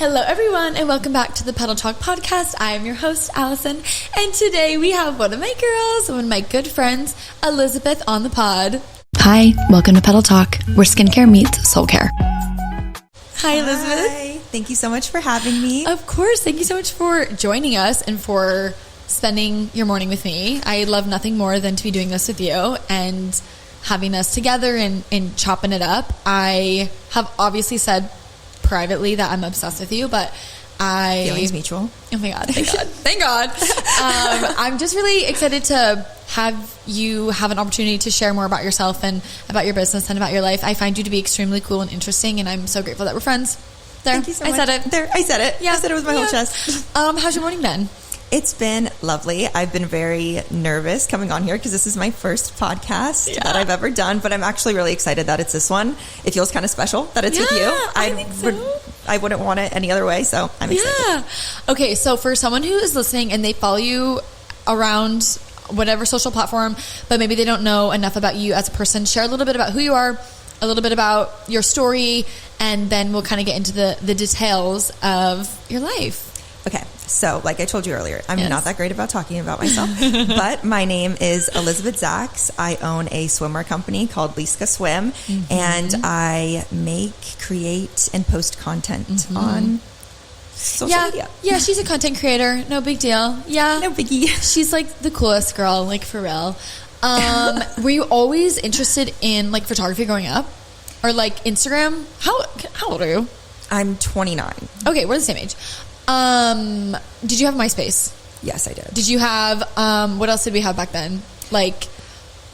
Hello, everyone, and welcome back to the Petal Talk podcast. I am your host, Allison, and today we have one of my girls, one of my good friends, Elizabeth, on the pod. Hi, welcome to Petal Talk, where skincare meets soul care. Hi, Elizabeth. Hi. Thank you so much for having me. Of course. Thank you so much for joining us and for spending your morning with me. I love nothing more than to be doing this with you and having us together and chopping it up. I have obviously said privately that I'm obsessed with you, but Feelings mutual. Oh my God. Thank God. Thank God. I'm just really excited to have you have an opportunity to share more about yourself and about your business and about your life. I find you to be extremely cool and interesting, and I'm so grateful that we're friends. There. Thank you so much. I said it. There. I said it. Yeah. I said it with my whole chest. How's your morning been? It's been lovely. I've been very nervous coming on here because this is my first podcast that I've ever done, but I'm actually really excited that it's this one. It feels kind of special that it's with you. I think so. I wouldn't want it any other way, so I'm excited. Yeah. Okay, so for someone who is listening and they follow you around whatever social platform, but maybe they don't know enough about you as a person, share a little bit about who you are, a little bit about your story, and then we'll kind of get into the details of your life. Okay, so like I told you earlier, I'm not that great about talking about myself, but my name is Elizabeth Zaks. I own a swimwear company called Liska Swim, and I make, create, and post content on social media. Yeah, she's a content creator. No big deal. Yeah. No biggie. She's like the coolest girl, like for real. Were you always interested in like photography growing up? Or like Instagram? How old are you? I'm 29. Okay, we're the same age. Did you have MySpace? Yes, I did. Did you have, what else did we have back then? Like,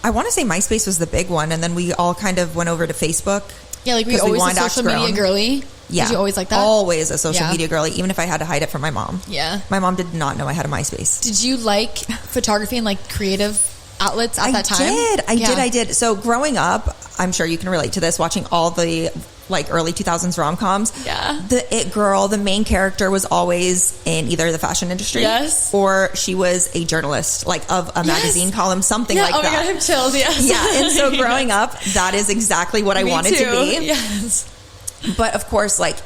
I want to say MySpace was the big one, and then we all kind of went over to Facebook. Yeah, like we always a social media girly. Yeah. Did you always like that? Always a social media girly, even if I had to hide it from my mom. Yeah. My mom did not know I had a MySpace. Did you like photography and like creative outlets at that time? I did. So growing up, I'm sure you can relate to this, watching all the like early 2000s rom-coms. Yeah. The it girl, the main character was always in either the fashion industry or she was a journalist, like of a magazine column, something like that. Oh my God, I have chills, yes. Yeah, and so growing up, that is exactly what I wanted to be. Yes. But of course, like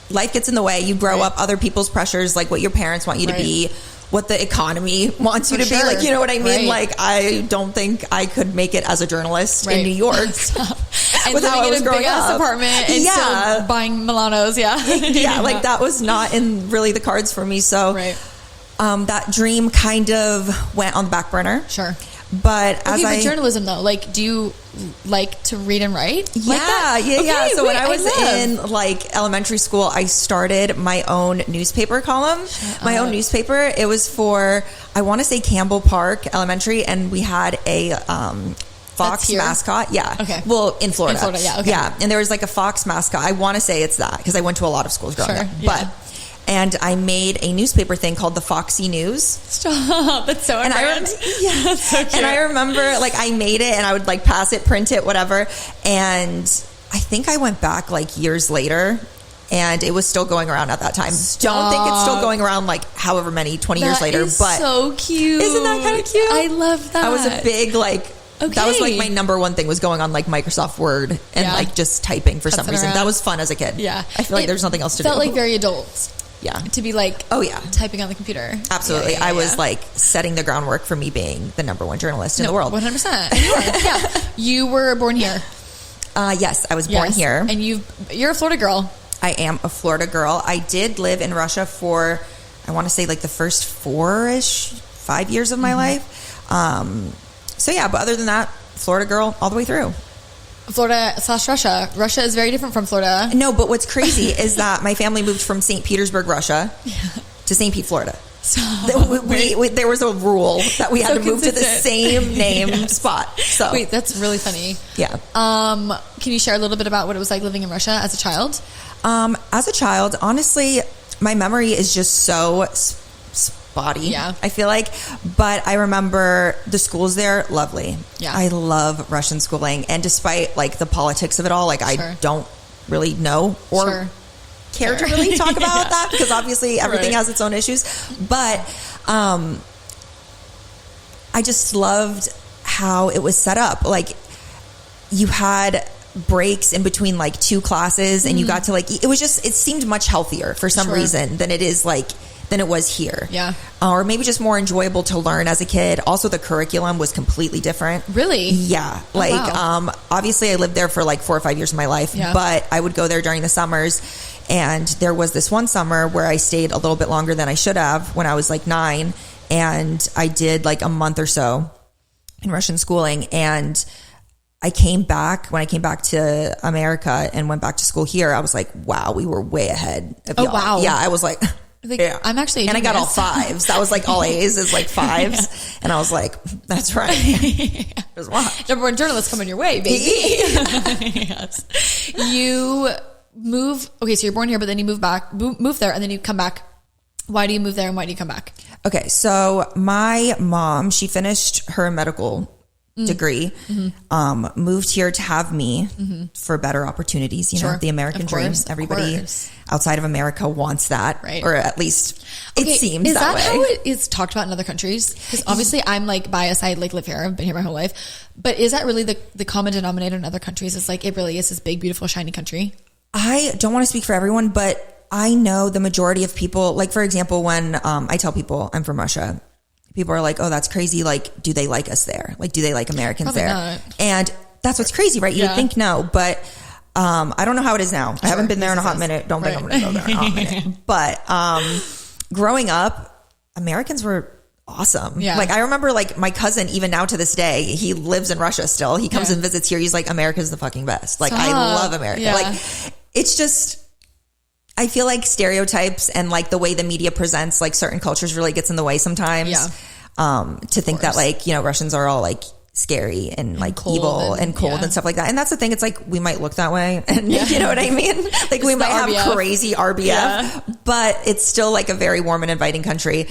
life gets in the way. You grow up, other people's pressures, like what your parents want you to be, what the economy wants you to be. Like, you know what I mean? Like, I don't think I could make it as a journalist in New York. And living in a big ass apartment and still buying Milanos. Yeah, like that was not in really the cards for me. So that dream kind of went on the back burner. Sure. But but journalism though, like, do you like to read and write? Yeah, like that? Yeah. So when I was in like elementary school, I started my own newspaper column. My own newspaper. It was for, I want to say Campbell Park Elementary, and we had a fox mascot. Yeah. Okay. Well, in Florida. Yeah. Okay. Yeah. And there was like a fox mascot. I want to say it's that because I went to a lot of schools growing up. Yeah. And I made a newspaper thing called the Foxy News. Stop. That's so important. That's so cute. And I remember like I made it and I would like pass it, print it, whatever. And I think I went back like years later and it was still going around at that time. Don't think it's still going around like however many, 20 years later. But so cute. Isn't that kind of cute? I love that. I was a big like... Okay. That was like my number one thing was going on like Microsoft Word and like just typing for some reason. That was fun as a kid. Yeah. I feel like there's nothing else to do. Felt like very adult. Yeah. To be like, typing on the computer. Absolutely. I was like setting the groundwork for me being the number one journalist in the world. 100%. Yeah. You were born here. Yes, I was born here. And you're a Florida girl. I am a Florida girl. I did live in Russia for, I want to say like the first 5 years of my life. So yeah, but other than that, Florida girl all the way through. Florida/Russia. Russia is very different from Florida. No, but what's crazy is that my family moved from St. Petersburg, Russia to St. Pete, Florida. There was a rule that we had to move to the same name spot. So wait, that's really funny. Yeah. Can you share a little bit about what it was like living in Russia as a child? As a child, honestly, my memory is just so spotty. Yeah. I feel like, but I remember the schools there, lovely. Yeah. I love Russian schooling, and despite like the politics of it all, like I don't really know or care to really talk about that because obviously everything has its own issues. But I just loved how it was set up. Like you had breaks in between like 2 classes and you got to like, it seemed much healthier for some reason than it was here. Yeah. Or maybe just more enjoyable to learn as a kid. Also, the curriculum was completely different. Really? Yeah. Obviously I lived there for like 4 or 5 years of my life, but I would go there during the summers. And there was this one summer where I stayed a little bit longer than I should have when I was like 9. And I did like a month or so in Russian schooling. And when I came back to America and went back to school here, I was like, wow, we were way ahead of y'all. Wow. Yeah. I was like, yeah. I'm actually, and I got all 5s. That was like all A's is like 5s. And I was like, that's right. There's what? Number 1 journalist coming your way, baby. Yes. You move. Okay. So you're born here, but then you move there and then you come back. Why do you move there and why do you come back? Okay. So my mom, she finished her medical degree, moved here to have me for better opportunities, you know, the American dream. Everybody outside of America wants that, right? Or at least it seems that way. Is that how it is talked about in other countries? Because obviously I'm like biased. I like live here. I've been here my whole life. But is that really the common denominator in other countries? It's like, it really is this big, beautiful, shiny country. I don't want to speak for everyone, but I know the majority of people, like for example, when I tell people I'm from Russia, people are like, oh, that's crazy. Like, do they like us there? Like, do they like Americans Probably there? Not. And that's what's crazy, right? You would think no, but I don't know how it is now. I haven't been there in a hot minute. Don't think I'm going to go there in a hot minute. But growing up, Americans were awesome. Yeah. Like I remember like my cousin, even now to this day, he lives in Russia still. He comes and visits here. He's like, America's the fucking best. Like I love America. Yeah. Like it's just, I feel like stereotypes and like the way the media presents like certain cultures really gets in the way sometimes. Yeah. To think that like, you know, Russians are all like scary and like evil and cold and stuff like that. And that's the thing. It's like, we might look that way and you know what I mean? Like we might have crazy RBF, but it's still like a very warm and inviting country.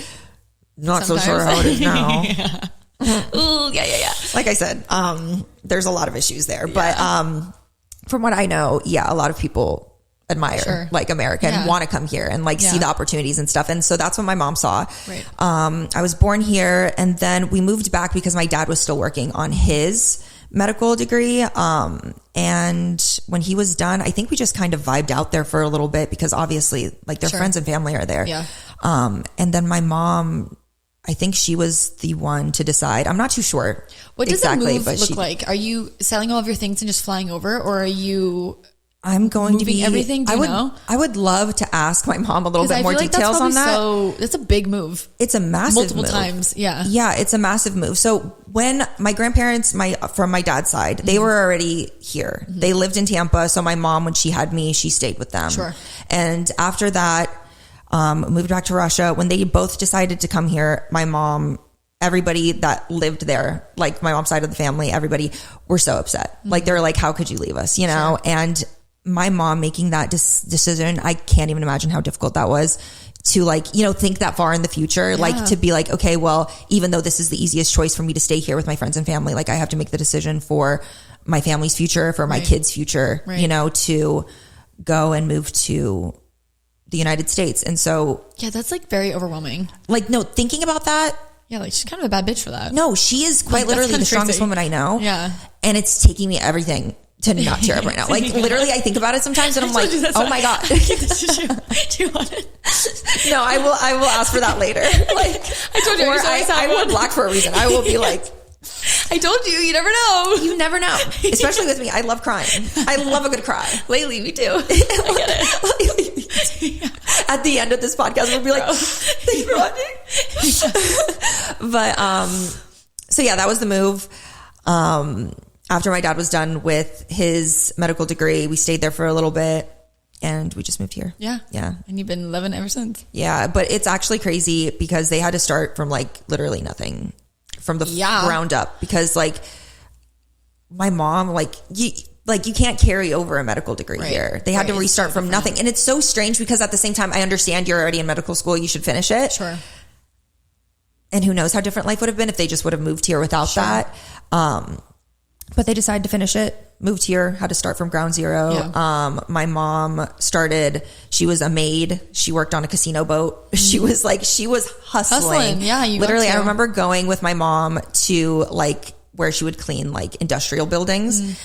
Not sometimes. So sure how it is now. Ooh, yeah. Like I said, there's a lot of issues there, but, from what I know, a lot of people admire like America and want to come here and like see the opportunities and stuff. And so that's what my mom saw. Right. I was born here and then we moved back because my dad was still working on his medical degree. And when he was done, I think we just kind of vibed out there for a little bit because obviously like their friends and family are there. Yeah. And then my mom, I think she was the one to decide. I'm not too sure. What does a move look like? Are you selling all of your things and just flying over, or are you I'm going to be everything? I would love to ask my mom a little bit more details on that. So it's a big move. It's a massive multiple times. Yeah. Yeah. It's a massive move. So when my grandparents, from my dad's side, they were already here. They lived in Tampa. So my mom, when she had me, she stayed with them. Sure. And after that, moved back to Russia. When they both decided to come here, my mom, everybody that lived there, like my mom's side of the family, everybody were so upset. Like they're like, how could you leave us? You know? And my mom making that decision, I can't even imagine how difficult that was to like, you know, think that far in the future, like to be like, okay, well, even though this is the easiest choice for me to stay here with my friends and family, like I have to make the decision for my family's future, for my kids' future, you know, to go and move to the United States. And so that's like very overwhelming. Like, no, thinking about that. Yeah. Like she's kind of a bad bitch for that. No, she is quite literally the strongest woman I know. Yeah. And it's taking me everything to not tear up right now. Like literally I think about it sometimes and I'm like, oh my God. Do you want it? No, I will ask for that later. Like I told you, I wore black for a reason. I will be like, I told you, you never know. You never know. Especially with me. I love crying. I love a good cry. Lately, me too. I get it. At the end of this podcast, we'll be like, thanks for watching. But, so yeah, that was the move. After my dad was done with his medical degree, we stayed there for a little bit and we just moved here. Yeah. Yeah. And you've been living ever since. Yeah. But it's actually crazy because they had to start from like literally nothing, from the ground up, because like my mom, like you can't carry over a medical degree here. They had to restart from nothing. And it's so strange because at the same time, I understand you're already in medical school. You should finish it. Sure. And who knows how different life would have been if they just would have moved here without that. But they decided to finish it, moved here, had to start from ground zero. Yeah. My mom she was a maid. She worked on a casino boat. She was hustling. Yeah. Literally, I remember going with my mom to like where she would clean like industrial buildings.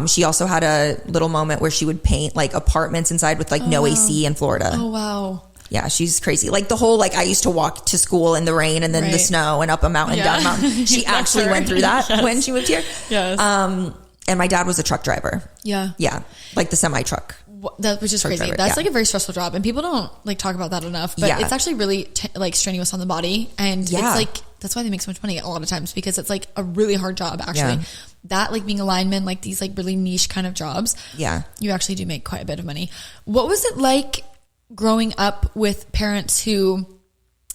She also had a little moment where she would paint like apartments inside with like no AC in Florida. Oh, wow. Yeah, she's crazy. Like the whole, like I used to walk to school in the rain and then the snow and up a mountain, down a mountain. She actually went through that when she moved here. Yes. And my dad was a truck driver. Yeah. Yeah. Like the semi truck. Which is crazy. Driver, That's like a very stressful job, and people don't like talk about that enough, but it's actually really like strenuous on the body, and it's like, that's why they make so much money a lot of times, because it's like a really hard job actually. That like being a lineman, like these like really niche kind of jobs, you actually do make quite a bit of money. What was it like growing up with parents who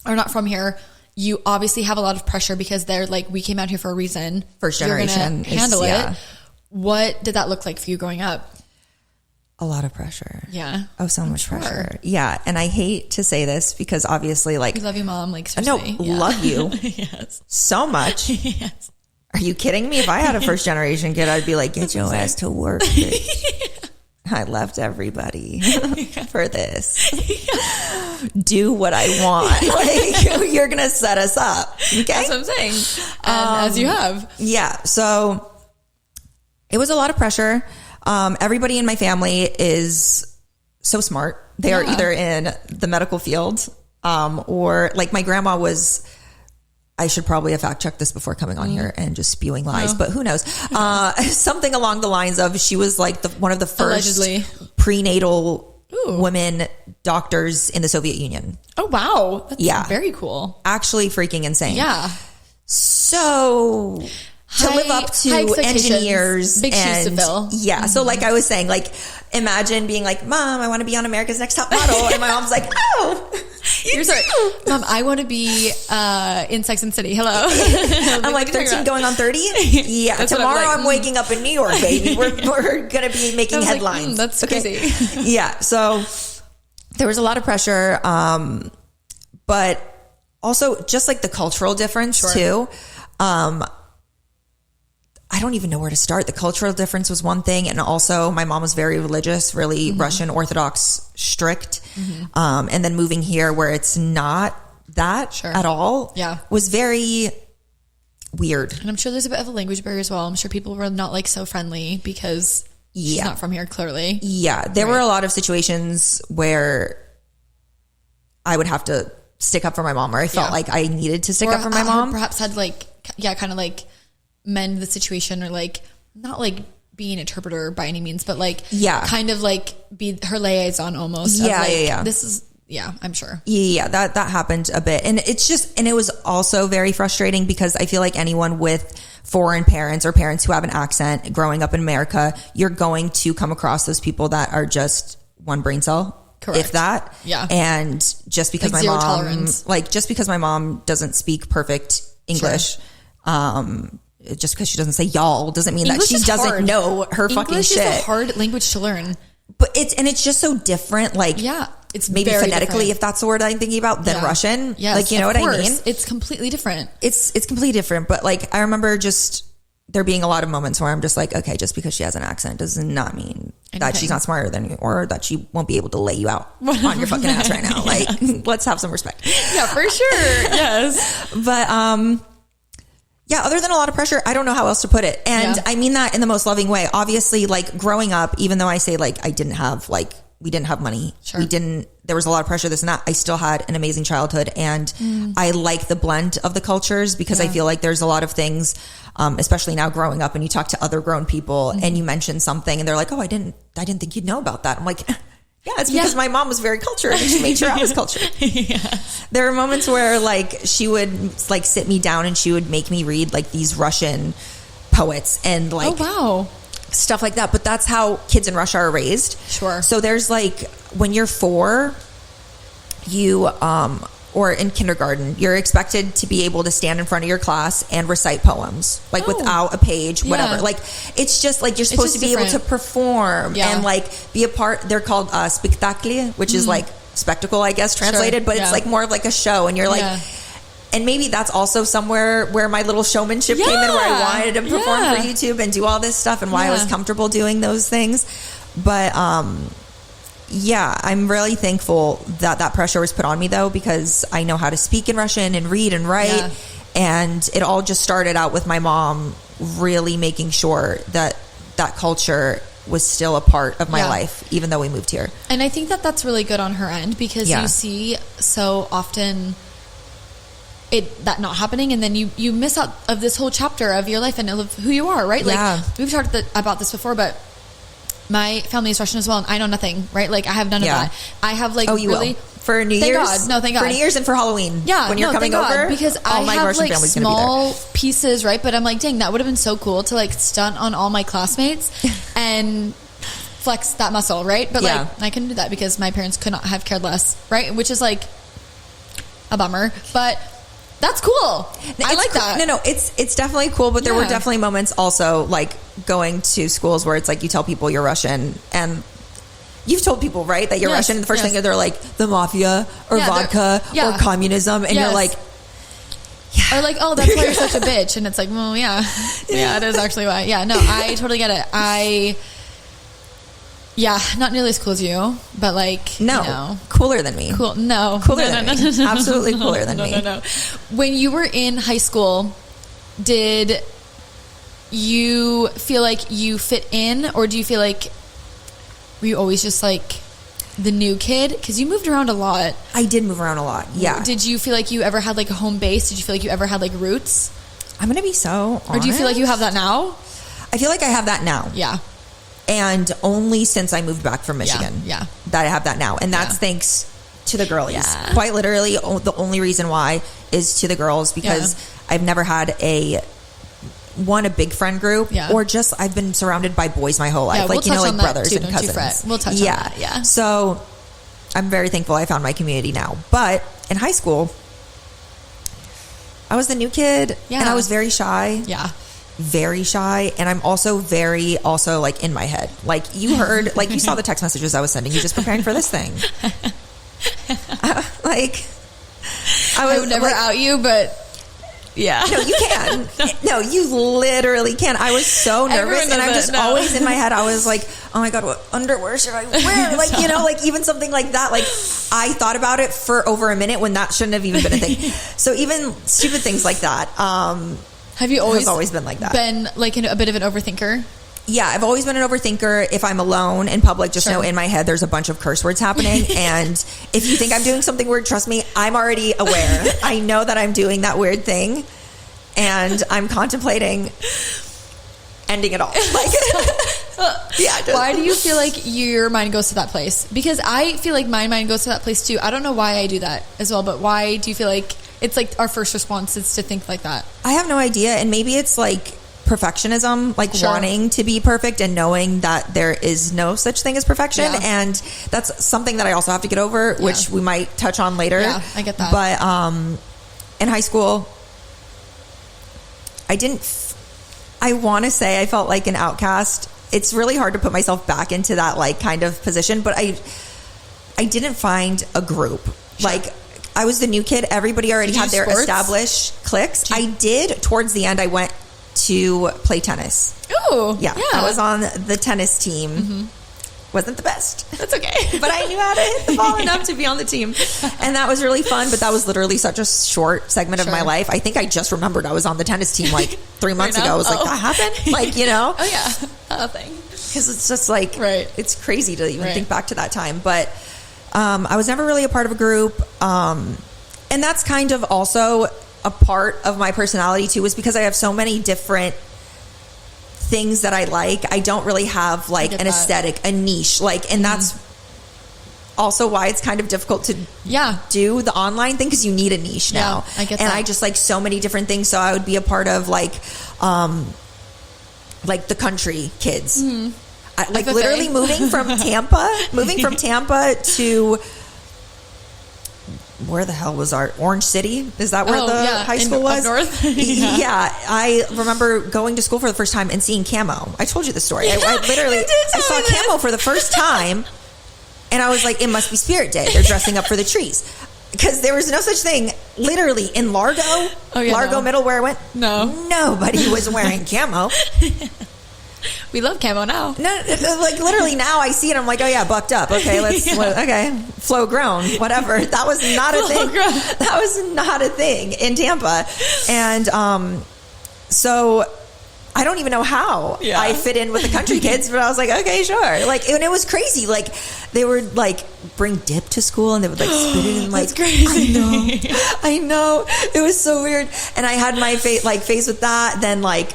are not from here? You obviously have a lot of pressure because they're like, we came out here for a reason. First generation. You're gonna handle it. What did that look like for you growing up? A lot of pressure. Yeah. Oh, so much pressure. Yeah. And I hate to say this because obviously like, we love you, Mom. Like, seriously. No, love you so much. Yes. Are you kidding me? If I had a first generation kid, I'd be like, get your ass to work, bitch. I left everybody for this. Do what I want. Like, you're going to set us up. Okay. That's what I'm saying. And as you have. Yeah. So it was a lot of pressure. Everybody in my family is so smart. They are either in the medical field, or like my grandma was, I should probably have fact checked this before coming on here and just spewing lies, but who knows? Something along the lines of, she was like one of the first allegedly prenatal women doctors in the Soviet Union. Oh, wow. That's very cool. Actually freaking insane. Yeah. So to live up to engineers, big shoes to fill. Yeah. So like I was saying, like, imagine being like, Mom, I want to be on America's Next Top Model. And my mom's like, oh, you're sorry. Mom, I want to be in Sex and City. Hello. I'm like 13 going on 30. Yeah. Tomorrow I'm waking up in New York, baby. We're going to be making headlines. Like, that's crazy. Yeah. So there was a lot of pressure. But also just like the cultural difference too. I don't even know where to start. The cultural difference was one thing. And also my mom was very religious, really Russian Orthodox, strict. And then moving here where it's not that at all was very weird. And I'm sure there's a bit of a language barrier as well. I'm sure people were not like so friendly because she's not from here, clearly. Yeah. There were a lot of situations where I would have to stick up for my mom, or I felt like I needed to stick up for my mom. Perhaps had like, kind of like mend the situation, or like not like be an interpreter by any means, but like kind of like be her liaison almost. This is I'm sure. That happened a bit, and it's just, and it was also very frustrating because I feel like anyone with foreign parents or parents who have an accent growing up in America, you're going to come across those people that are just one brain cell. Correct. If that. Yeah. And just because like my mom, tolerance. Like just because my mom doesn't speak perfect English, just because she doesn't say y'all doesn't mean English that she doesn't know her fucking shit. English is a hard language to learn. But it's just so different. Like, it's maybe phonetically, different. If that's the word I'm thinking about, than Russian. Yes, like, you know what I mean? It's completely different. It's completely different. But like, I remember just there being a lot of moments where I'm just like, okay, just because she has an accent does not mean that she's not smarter than you, or that she won't be able to lay you out on your fucking ass right now. Like, let's have some respect. Yeah, for sure. Yes. But, other than a lot of pressure, I don't know how else to put it. And I mean that in the most loving way. Obviously, like growing up, even though I say like we didn't have money. Sure. There was a lot of pressure, this and that. I still had an amazing childhood, and I like the blend of the cultures because I feel like there's a lot of things, especially now growing up, and you talk to other grown people and you mention something and they're like, oh, I didn't think you'd know about that. I'm like, it's because my mom was very cultured and she made sure I was cultured. There are moments where like she would like sit me down and she would make me read like these Russian poets and like, stuff like that. But that's how kids in Russia are raised. Sure. So there's like, when you're 4, you, or in kindergarten, you're expected to be able to stand in front of your class and recite poems, like without a page, whatever. Like, it's just like, you're supposed to be able to perform and like be a part. They're called spectacle, which is like spectacle, I guess, translated, but it's like more of like a show. And you're like, and maybe that's also somewhere where my little showmanship came in, where I wanted to perform for YouTube and do all this stuff, and why I was comfortable doing those things. But, I'm really thankful that pressure was put on me, though, because I know how to speak in Russian and read and write. And it all just started out with my mom really making sure that that culture was still a part of my life, even though we moved here. And I think that that's really good on her end, because you see so often that not happening, and then you miss out of this whole chapter of your life and of who you are, right? Like, we've talked about this before, but my family is Russian as well, and I know nothing, right? Like, I have none of that. I have like really... For New Year's? God. No, thank God. For New Year's and for Halloween. Yeah. When you're coming over, because I have like small pieces, right? But I'm like, dang, that would have been so cool to like stunt on all my classmates and flex that muscle, right? But like, I couldn't do that because my parents could not have cared less, right? Which is like a bummer, but that's cool. I like that. No, it's definitely cool, but there were definitely moments also like going to schools where it's like you tell people you're Russian, and you've told people, right, that you're Russian, and the first thing they're like, the mafia or vodka or communism, and you're like, or like, oh, that's why you're such a bitch, and it's like, well, yeah, it is actually why. Yeah, no, I totally get it. Not nearly as cool as you, but like, cooler than me. Cooler than me. Absolutely cooler than me. No. When you were in high school, did you feel like you fit in, or do you feel like were you always just like the new kid? Because you moved around a lot. I did move around a lot, yeah. Did you feel like you ever had like a home base? Did you feel like you ever had like roots? I'm going to be so honest. Or do you feel like you have that now? I feel like I have that now. Yeah. And only since I moved back from Michigan that I have that now. And that's thanks to the girlies. Yeah. Quite literally, the only reason why is to the girls, because I've never had a big friend group, or just I've been surrounded by boys my whole life, like, you know, like brothers and cousins. We'll touch on that. Yeah. So I'm very thankful I found my community now. But in high school, I was the new kid, and I was very shy. Yeah. Very shy. And I'm also like in my head. Like, you heard, like, you saw the text messages I was sending you just preparing for this thing. I would never out you, but yeah. No, you can. No, you literally can. I was so nervous, and I'm just always in my head. I was like, oh my God, what underwear should I wear? Like, you know, like even something like that. Like, I thought about it for over a minute when that shouldn't have even been a thing. So even stupid things like that. Have you always been like that? Been like a bit of an overthinker? Yeah, I've always been an overthinker. If I'm alone in public, just know in my head there's a bunch of curse words happening. And if you think I'm doing something weird, trust me, I'm already aware. I know that I'm doing that weird thing, and I'm contemplating ending it all. Like, Why do you feel like your mind goes to that place? Because I feel like my mind goes to that place too. I don't know why I do that as well, but why do you feel like it's like our first response is to think like that? I have no idea. And maybe it's like perfectionism, like wanting to be perfect and knowing that there is no such thing as perfection. And that's something that I also have to get over, which we might touch on later. Yeah, I get that. But in high school, I want to say I felt like an outcast. It's really hard to put myself back into that like kind of position, but I didn't find a group. Like, I was the new kid. Everybody already had their established cliques. I did. Towards the end, I went to play tennis. Ooh, yeah. I was on the tennis team. Mm-hmm. Wasn't the best. That's okay. But I knew how to hit the ball enough to be on the team. And that was really fun, but that was literally such a short segment of my life. I think I just remembered I was on the tennis team like 3 months ago. I was like, that happened? Like, you know? Oh, yeah. Thing. Because it's just like, it's crazy to even think back to that time. But I was never really a part of a group. And that's kind of also a part of my personality too, was because I have so many different things that I like. I don't really have like an aesthetic, a niche, like, and that's also why it's kind of difficult to do the online thing, because you need a niche now. I get and that. I just like so many different things. So I would be a part of like the country kids. I, like literally moving from Tampa to where the hell was our Orange City? Is that where the high school was? Up north? Yeah. I remember going to school for the first time and seeing camo. I told you the story. I literally saw camo for the first time, and I was like, it must be Spirit Day. They're dressing up for the trees. Because there was no such thing, literally, in Largo, Middle, where I went, nobody was wearing camo. We love camo now. No, like literally now I see it. I'm like, oh yeah, bucked up. Okay, okay, flow grown, whatever. That was not a thing. That was not a thing in Tampa. And so I don't even know how I fit in with the country kids, but I was like, okay, sure. Like, and it was crazy. Like, they would like bring dip to school and they would like spit it in, like, that's crazy. I know. It was so weird. And I had my face with that. Then like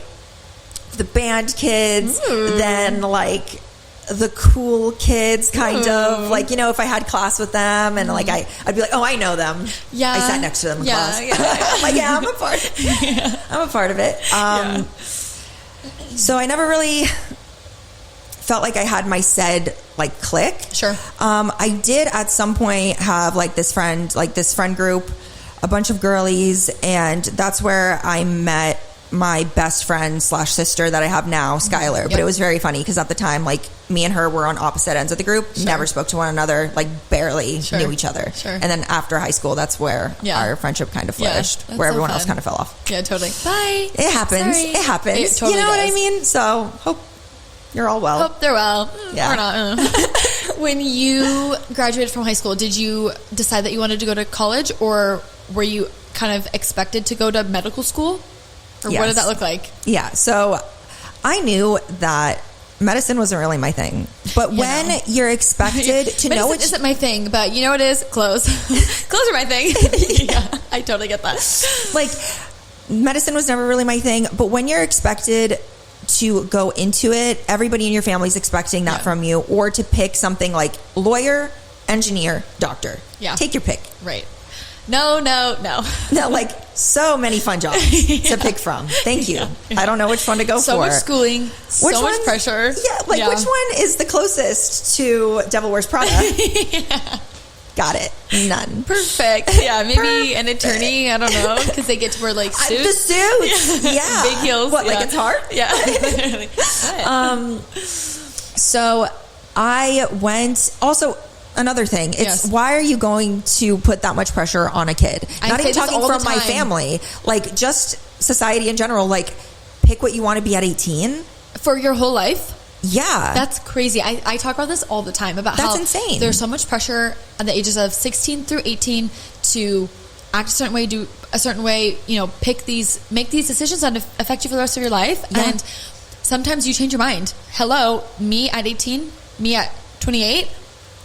the band kids, then like the cool kids, kind of like, you know, if I had class with them and like I'd be like, oh, I know them. Yeah, I sat next to them in class. I'm like, yeah, I'm a part of it. I'm a part of it. So I never really felt like I had my said like click. Sure. I did at some point have like this friend group, a bunch of girlies, and that's where I met my best friend / sister that I have now, Skylar. Yep. But it was very funny because at the time, like, me and her were on opposite ends of the group, never spoke to one another, like barely knew each other. And then after high school, that's where our friendship kind of flourished, where everyone else kind of fell off. Yeah, totally. Bye. It happens. Sorry. It happens. It totally you know does. what I mean? So hope you're all well. Hope they're well. Yeah. We're not. When you graduated from high school, did you decide that you wanted to go to college, or were you kind of expected to go to medical school? Or what did that look like? Yeah. So I knew that medicine wasn't really my thing. But when you're expected to know it isn't my thing, but you know what it is? Clothes. Clothes are my thing. Yeah, I totally get that. Like, medicine was never really my thing. But when you're expected to go into it, everybody in your family's expecting that from you, or to pick something like lawyer, engineer, doctor. Yeah. Take your pick. Right. No. No, like, so many fun jobs to pick from. Thank you. I don't know which one to go for. So much schooling, so much pressure. Yeah, like, which one is the closest to Devil Wears Prada? Got it. None. Perfect. Yeah, maybe an attorney. I don't know, because they get to wear like suits. The suits. Yeah. Big heels. What, like it's hard? Yeah. So I went. Also, another thing, it's why are you going to put that much pressure on a kid? Not even talking from my family, like just society in general. Like, pick what you want to be at 18 for your whole life. Yeah, that's crazy. I talk about this all the time about that's how insane. There's so much pressure at the ages of 16 through 18 to act a certain way, do a certain way, you know, make these decisions that affect you for the rest of your life. Yeah. And sometimes you change your mind. Hello, me at 18, me at 28,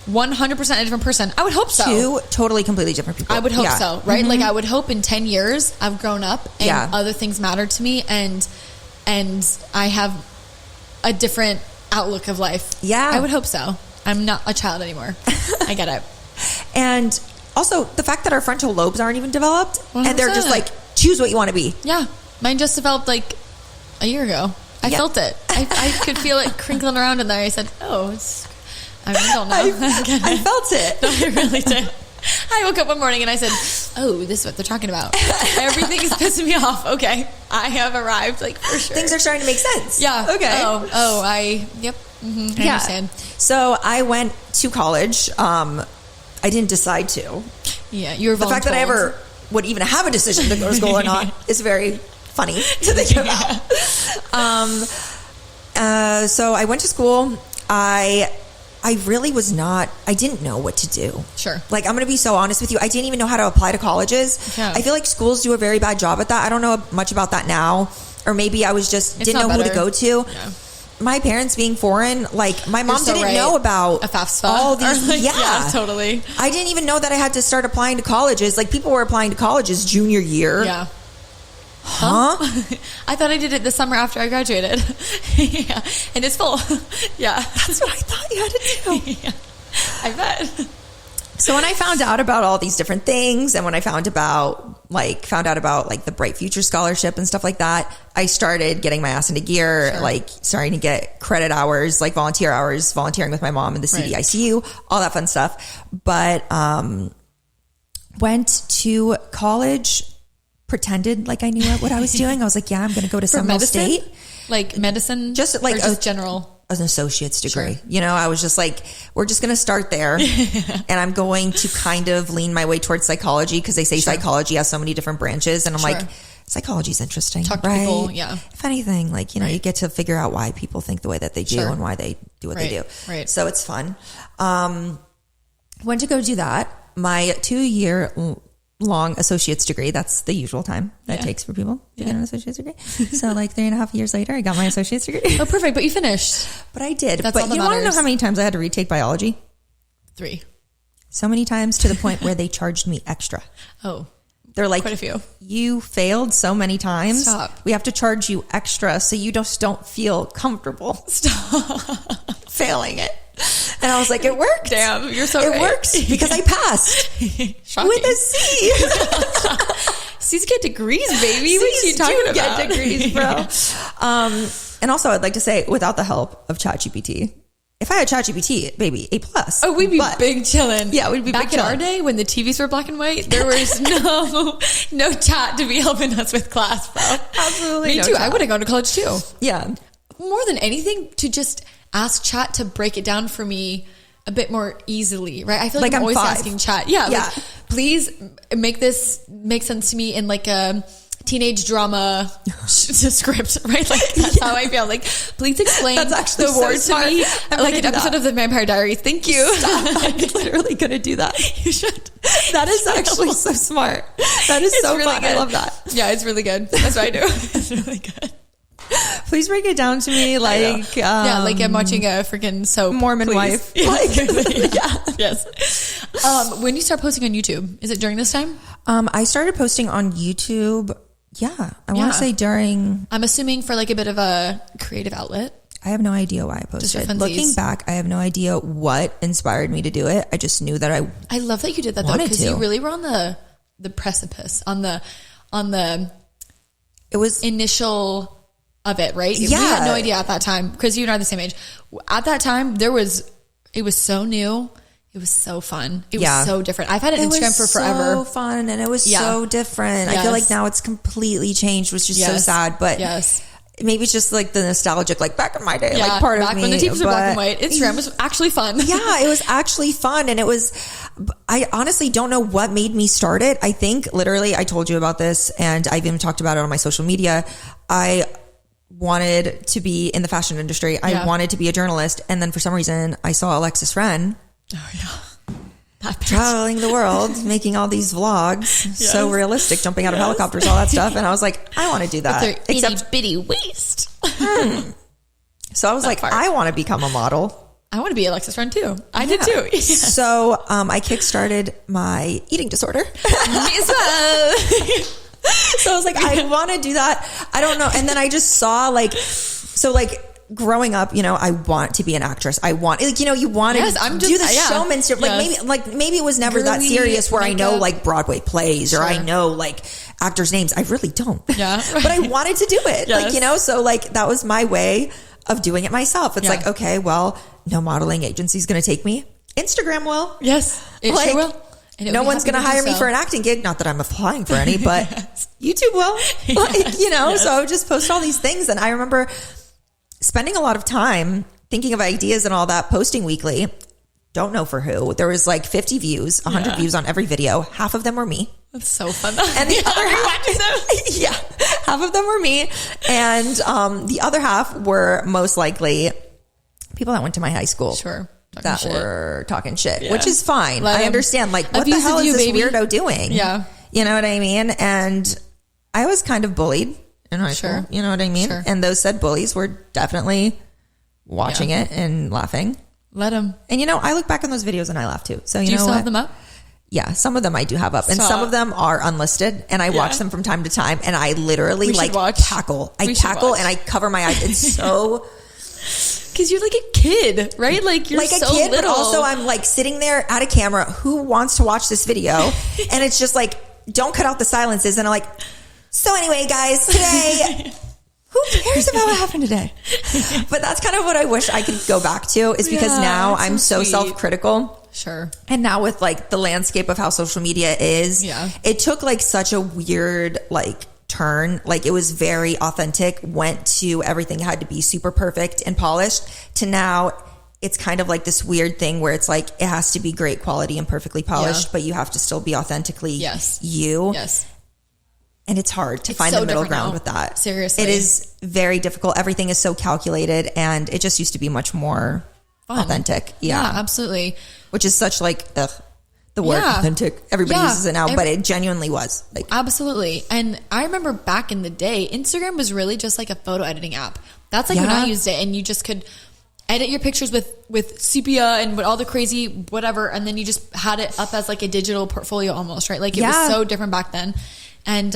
100% a different person. I would hope so. Two totally completely different people. I would hope so, right? Like, I would hope in 10 years I've grown up and other things matter to me, and I have a different outlook of life. Yeah. I would hope so. I'm not a child anymore. I get it. And also the fact that our frontal lobes aren't even developed 100%. And they're just like, choose what you want to be. Yeah. Mine just developed like a year ago. I felt it. I could feel it crinkling around in there. I said, oh, I really don't know. I felt it. No, I really did. I woke up one morning and I said, oh, this is what they're talking about. Everything is pissing me off. Okay. I have arrived, like, for sure. Things are starting to make sense. Yeah. Okay. Yep. Mm-hmm. I understand. So I went to college. I didn't decide to. Yeah. You were the fact that I ever would even have a decision to go to school or not is very funny to think about. So I went to school. I really was not, I didn't know what to do. Sure. Like, I'm going to be so honest with you. I didn't even know how to apply to colleges. Yeah. I feel like schools do a very bad job at that. I don't know much about that now. Or maybe I was just, didn't know who to go to. Yeah. My parents being foreign, like, my mom didn't know about a FAFSA. All these. Like, yeah, totally. I didn't even know that I had to start applying to colleges. Like, people were applying to colleges junior year. Yeah. Huh? I thought I did it the summer after I graduated. Yeah. And it's full. Yeah. That's what I thought you had to do. Yeah. I bet. So when I found out about all these different things, and when I found out about the Bright Future Scholarship and stuff like that, I started getting my ass into gear, like starting to get credit hours, like volunteer hours, volunteering with my mom in the CDICU, all that fun stuff. But went to college, pretended like I knew what I was doing. I was like, yeah, I'm going to go to Seminole State. Like medicine? Just like just general? An associate's degree. Sure. You know, I was just like, we're just going to start there. And I'm going to kind of lean my way towards psychology, because they say psychology has so many different branches. And I'm like, psychology's interesting. Talk to people, yeah. If anything, like, you know, you get to figure out why people think the way that they do and why they do what they do. Right. So it's fun. Went to go do that. My 2-year long associate's degree. That's the usual time that it takes for people to get an associate's degree. So like 3.5 years later, I got my associate's degree. Oh, perfect. But you finished. But I did. That's but all that you want to know matters. how many times I had to retake biology? 3. So many times to the point where they charged me extra. Oh, they're like, quite a few. You failed so many times. Stop. We have to charge you extra so you just don't feel comfortable. Stop. Failing it. And I was like, it worked. Damn, you're so It right. works because I passed Shocking. with a C. C's get degrees, baby. What are you talking about? Get degrees, bro. And also, I'd like to say, without the help of ChatGPT, if I had ChatGPT, baby, A+. Oh, we'd be big chillin'. Yeah, we'd be back big in our chillin'. day when the TVs were black and white. There was no chat to be helping us with class, bro. Absolutely, Me no too. chat. I would have gone to college too. Yeah. More than anything, to just ask chat to break it down for me a bit more easily, right? I feel like I'm always 5. asking chat. Yeah. Yeah. Like, please make this make sense to me in like a teenage drama script, right? Like that's how I feel. Like, please explain That's actually the so word to smart. me I'm like gonna an do episode that. of the Vampire Diaries. Thank you. I'm literally going to do that. You should. That is actually so smart. That is so really fun. good. I love that. Yeah, it's really good. That's what I do. It's really good. Please break it down to me like... Yeah, like I'm watching a freaking soap. Mormon please. wife. Yeah. Like, yeah. Yes. When you start posting on YouTube, is it during this time? I started posting on YouTube. Yeah. I want Yeah. to say during... I'm assuming for like a bit of a creative outlet. I have no idea why I Just for posted. funsies. Looking back, I have no idea what inspired me to do it. I just knew that I love that you did that though, Wanted because to. you really were on the precipice, on the it was... initial of it, right? We Yeah. had no idea at that time, because you and I are the same age. At that time, it was so new. It was so fun. It was so different. I've had an Instagram for forever. so fun and it was so different. I feel Yes. like now it's completely changed, which is so Yes. sad, but Yes. maybe it's just like the nostalgic, like back in my day, Yeah, like part back of me. when the TVs were black and but- white. Instagram was actually fun. Yeah, it was actually fun. And it was, I honestly don't know what made me start it. I think literally I told you about this and I've even talked about it on my social media. I wanted to be in the fashion industry. I wanted to be a journalist. And then for some reason I saw Alexis Wren Oh yeah. That bitch. traveling the world, making all these vlogs, so realistic, jumping out of helicopters, all that stuff. And I was like, I want to do that. Their Except, itty bitty waist. so I was like, part. I want to become a model. I want to be Alexis Wren too. I did too. So I kickstarted my eating disorder. So I was like, I want to do that. I don't know. And then I just saw growing up, you know, I want to be an actress. I want, like, you know, you want to do the showman stuff. Like maybe it was never that Girly serious where I know makeup. like Broadway plays or I know like actors' names. I really don't. Yeah. But I wanted to do it. Yes. Like, you know, so like that was my way of doing it myself. It's like, okay, well, no modeling agency's going to take me. Instagram will. Yes. It Like, sure will. And it'll no be one's happy going to do hire me so. for an acting gig. Not that I'm applying for any, but YouTube will. Like, you know, so I would just post all these things. And I remember spending a lot of time thinking of ideas and all that, posting weekly. Don't know for who. There was like 50 views, 100 views on every video. Half of them were me. That's so fun. And the other half, half of them were me. And the other half were most likely people that went to my high school. Sure. That were talking shit, Yeah. which is fine. Let I him- understand. Like, what the Abusive hell is you, this baby. weirdo doing? Yeah. You know what I mean? And I was kind of bullied in high school. You know what I mean? Sure. And those said bullies were definitely watching it and laughing. Let him. And, you know, I look back on those videos and I laugh too. So, Do you you know still what? have them up? Yeah, some of them I do have up, and Stop. some of them are unlisted, and I watch them from time to time, and I literally We should like watch. cackle. We I should cackle watch. and I cover my eyes. It's so Because you're like a kid, right? Like you're like so a kid, little. but also I'm like sitting there at a camera. Who wants to watch this video? And it's just like, don't cut out the silences. And I'm like, so anyway, guys, today, who cares about what happened today? But that's kind of what I wish I could go back to, is because Yeah, now that's I'm so so sweet. self-critical. Sure. And now with like the landscape of how social media is, it took like such a weird like turn. Like it was very authentic, went to everything had to be super perfect and polished, to now it's kind of like this weird thing where it's like it has to be great quality and perfectly polished, but you have to still be authentically you. Yes. And it's hard to It's find so the middle different ground now. with that. Seriously. It is very difficult. Everything is so calculated, and it just used to be much more Fun. authentic. Yeah, absolutely. Which is such like, ugh. the word authentic. Everybody uses it now, but it genuinely was. Like, absolutely. And I remember back in the day, Instagram was really just like a photo editing app. That's like when I used it, and you just could edit your pictures with sepia and with all the crazy whatever, and then you just had it up as like a digital portfolio almost, right? Like it was so different back then. And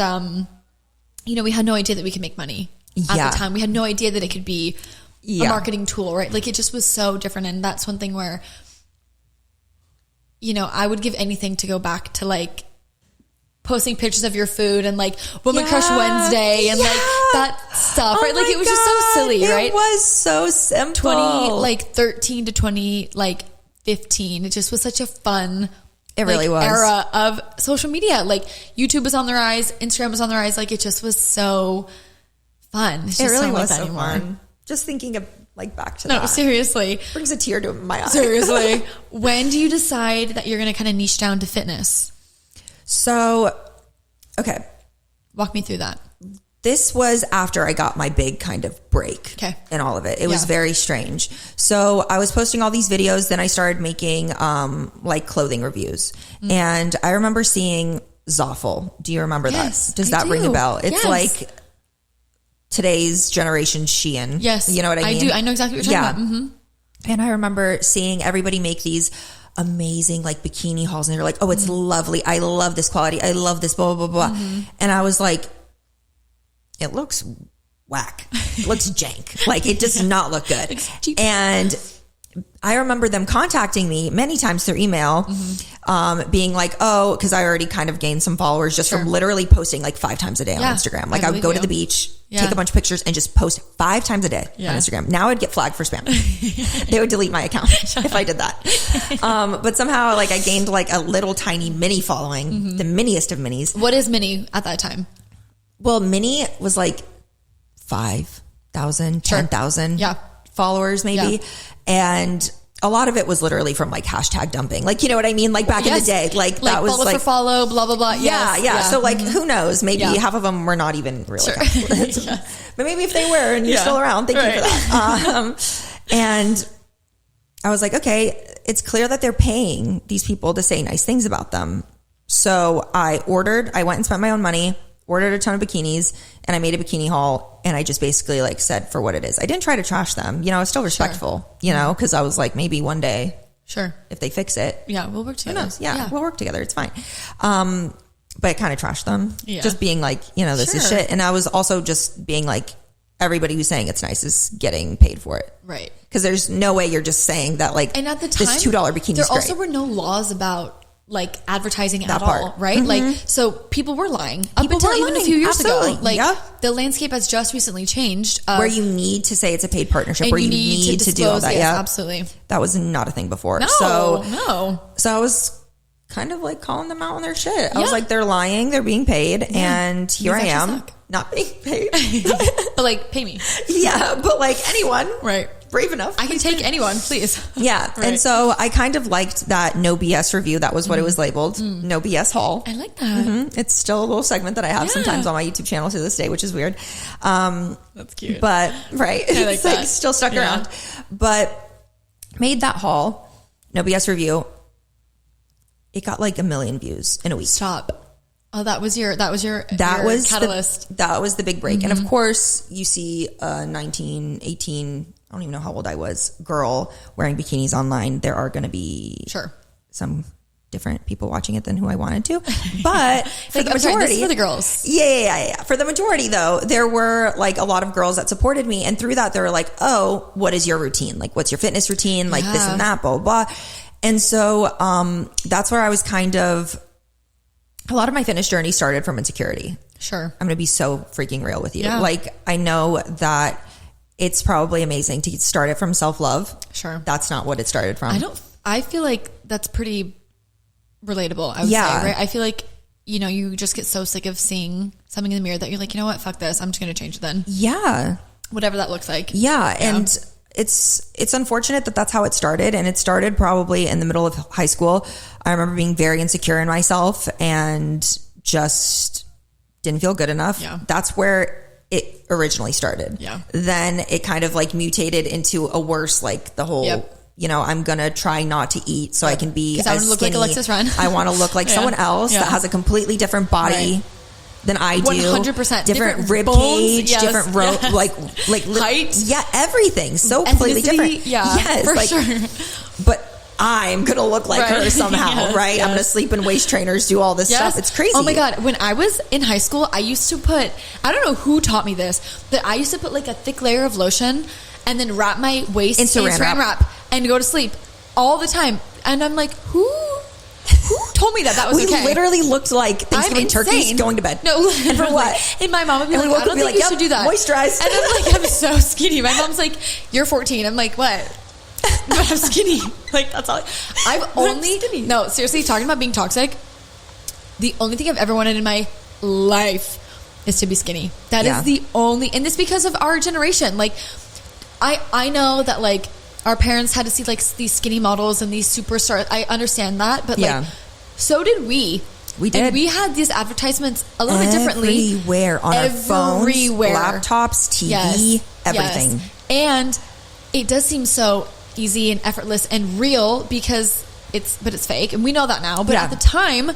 you know, we had no idea that we could make money at the time. We had no idea that it could be a marketing tool, right? Like it just was so different. And that's one thing where, you know, I would give anything to go back to like posting pictures of your food and like Woman Crush Wednesday and like that stuff, right? Like it was just so silly, right? It was so simple. 13 to 2015. It just was such a fun was era of social media. Like YouTube was on the rise, Instagram was on the rise. Like it just was so fun. It's just it really not was like that so anymore. fun. Just thinking of like back to that. No, seriously. Brings a tear to my eye. Seriously. When do you decide that you're going to kind of niche down to fitness? So, okay. Walk me through that. This was after I got my big kind of break in all of it. It was very strange. So I was posting all these videos. Then I started making like clothing reviews. And I remember seeing Zoffel. Do you remember that? Does that ring a bell? It's like today's generation Shein. Yes. You know what I mean? I do. I know exactly what you're talking about. Mm-hmm. And I remember seeing everybody make these amazing like bikini hauls. And they're like, oh, it's lovely. I love this quality. I love this blah, blah, blah, blah. And I was like, it looks whack. It looks jank. Like it does not look good. And I remember them contacting me many times through email, being like, oh, because I already kind of gained some followers just from literally posting like 5 times a day on Instagram. Like I would go to the beach, take a bunch of pictures and just post 5 times a day on Instagram. Now I'd get flagged for spam. They would delete my account if I did that. But somehow like I gained like a little tiny mini following, the miniest of minis. What is mini at that time? Well, mini was like 5,000, 10,000 followers maybe. And a lot of it was literally from like hashtag dumping. Like, you know what I mean? Like back in the day, like that was follow like for follow, blah, blah, blah. Yeah. So like, who knows? Maybe half of them were not even really. But maybe if they were and you're still around, thank you for that. And I was like, okay, it's clear that they're paying these people to say nice things about them. So I went and spent my own money, ordered a ton of bikinis, and I made a bikini haul, and I just basically like said for what it is. I didn't try to trash them. You know, I was still respectful, you know, because I was like, maybe one day, if they fix it. Yeah, we'll work together. Who knows? Yeah, we'll work together. It's fine. But I kind of trashed them. Just being like, you know, this is shit. And I was also just being like, everybody who's saying it's nice is getting paid for it. Right. Because there's no way you're just saying that like, and at the time, this $2 bikini there also were no laws about like advertising at all, right? Like, so people were lying up until even a few years ago. Like the landscape has just recently changed. Where you need to say it's a paid partnership, where you need to do all that. Yes, absolutely. That was not a thing before. No. So I was kind of like calling them out on their shit. I was like, they're lying, they're being paid, and here I am not being paid. But like, pay me. Yeah, but like anyone. Right. Brave enough. I can take anyone, please. Yeah. Right. And so I kind of liked that no BS review. That was what it was labeled. No BS haul. I like that. It's still a little segment that I have sometimes on my YouTube channel to this day, which is weird. That's cute. But right. I like that. Like still stuck around. But made that haul, no BS review. It got like 1 million views in a week. Stop. Oh, that was your catalyst. That was the big break. And of course you see a 19, 18, I don't even know how old I was, girl wearing bikinis online. There are going to be some different people watching it than who I wanted to. But for the majority, this is for the girls. Yeah. For the majority though, there were like a lot of girls that supported me. And through that, they were like, oh, what is your routine? Like, what's your fitness routine? Like this and that, blah, blah, blah. And so that's where I was kind of, a lot of my fitness journey started from insecurity. Sure. I'm going to be so freaking real with you. Yeah. Like, I know that it's probably amazing to start it from self-love. Sure. That's not what it started from. I feel like that's pretty relatable, I would say, right? I feel like, you know, you just get so sick of seeing something in the mirror that you're like, you know what, fuck this. I'm just going to change it then. Yeah. Whatever that looks like. Yeah. And it's unfortunate that that's how it started. And it started probably in the middle of high school. I remember being very insecure in myself and just didn't feel good enough. Yeah. That's where it originally started. Yeah. Then it kind of like mutated into a worse, like the whole I'm going to try not to eat so I can be as I want to look skinny. like Alexis Ren. I want to look like someone else that has a completely different body than I do. 100%. Different rib bones, cage, different like height. Yeah, everything. So completely different. Yeah, yes, for sure. But I'm going to look like her somehow, right? I'm going to sleep in waist trainers, do all this stuff. It's crazy. Oh my God. When I was in high school, I used to put, I don't know who taught me this, but I used to put like a thick layer of lotion and then wrap my waist in saran wrap and go to sleep all the time. And I'm like, who told me that was okay? We literally looked like Thanksgiving turkeys going to bed. No, and for what? And my mom would be like, I don't think you should do that. Moisturize. And I'm like, I'm so skinny. My mom's like, you're 14. I'm like, what? But I'm skinny. Like, that's all. No, seriously, talking about being toxic, the only thing I've ever wanted in my life is to be skinny. That is the only, and it's because of our generation. Like, I know that like our parents had to see like these skinny models and these superstars. I understand that, but like, so did we. We did. And we had these advertisements a little bit differently. Everywhere. On our phones, laptops, TV, everything. Yes. And it does seem so easy and effortless and real because it's fake. And we know that now. But at the time,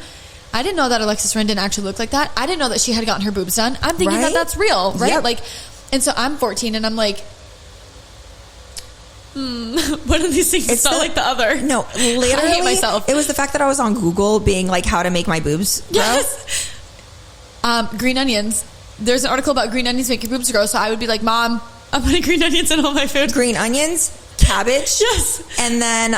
I didn't know that Alexis Ren didn't actually look like that. I didn't know that she had gotten her boobs done. I'm thinking that that's real, right? Yep. Like, and so I'm 14 and I'm like, one of these things is not like the other. No, literally, I hate myself. It was the fact that I was on Google being like, how to make my boobs grow. Yes. Green onions. There's an article about green onions make your boobs grow. So I would be like, Mom, I'm putting green onions in all my food. Green onions, cabbage. Yes. And then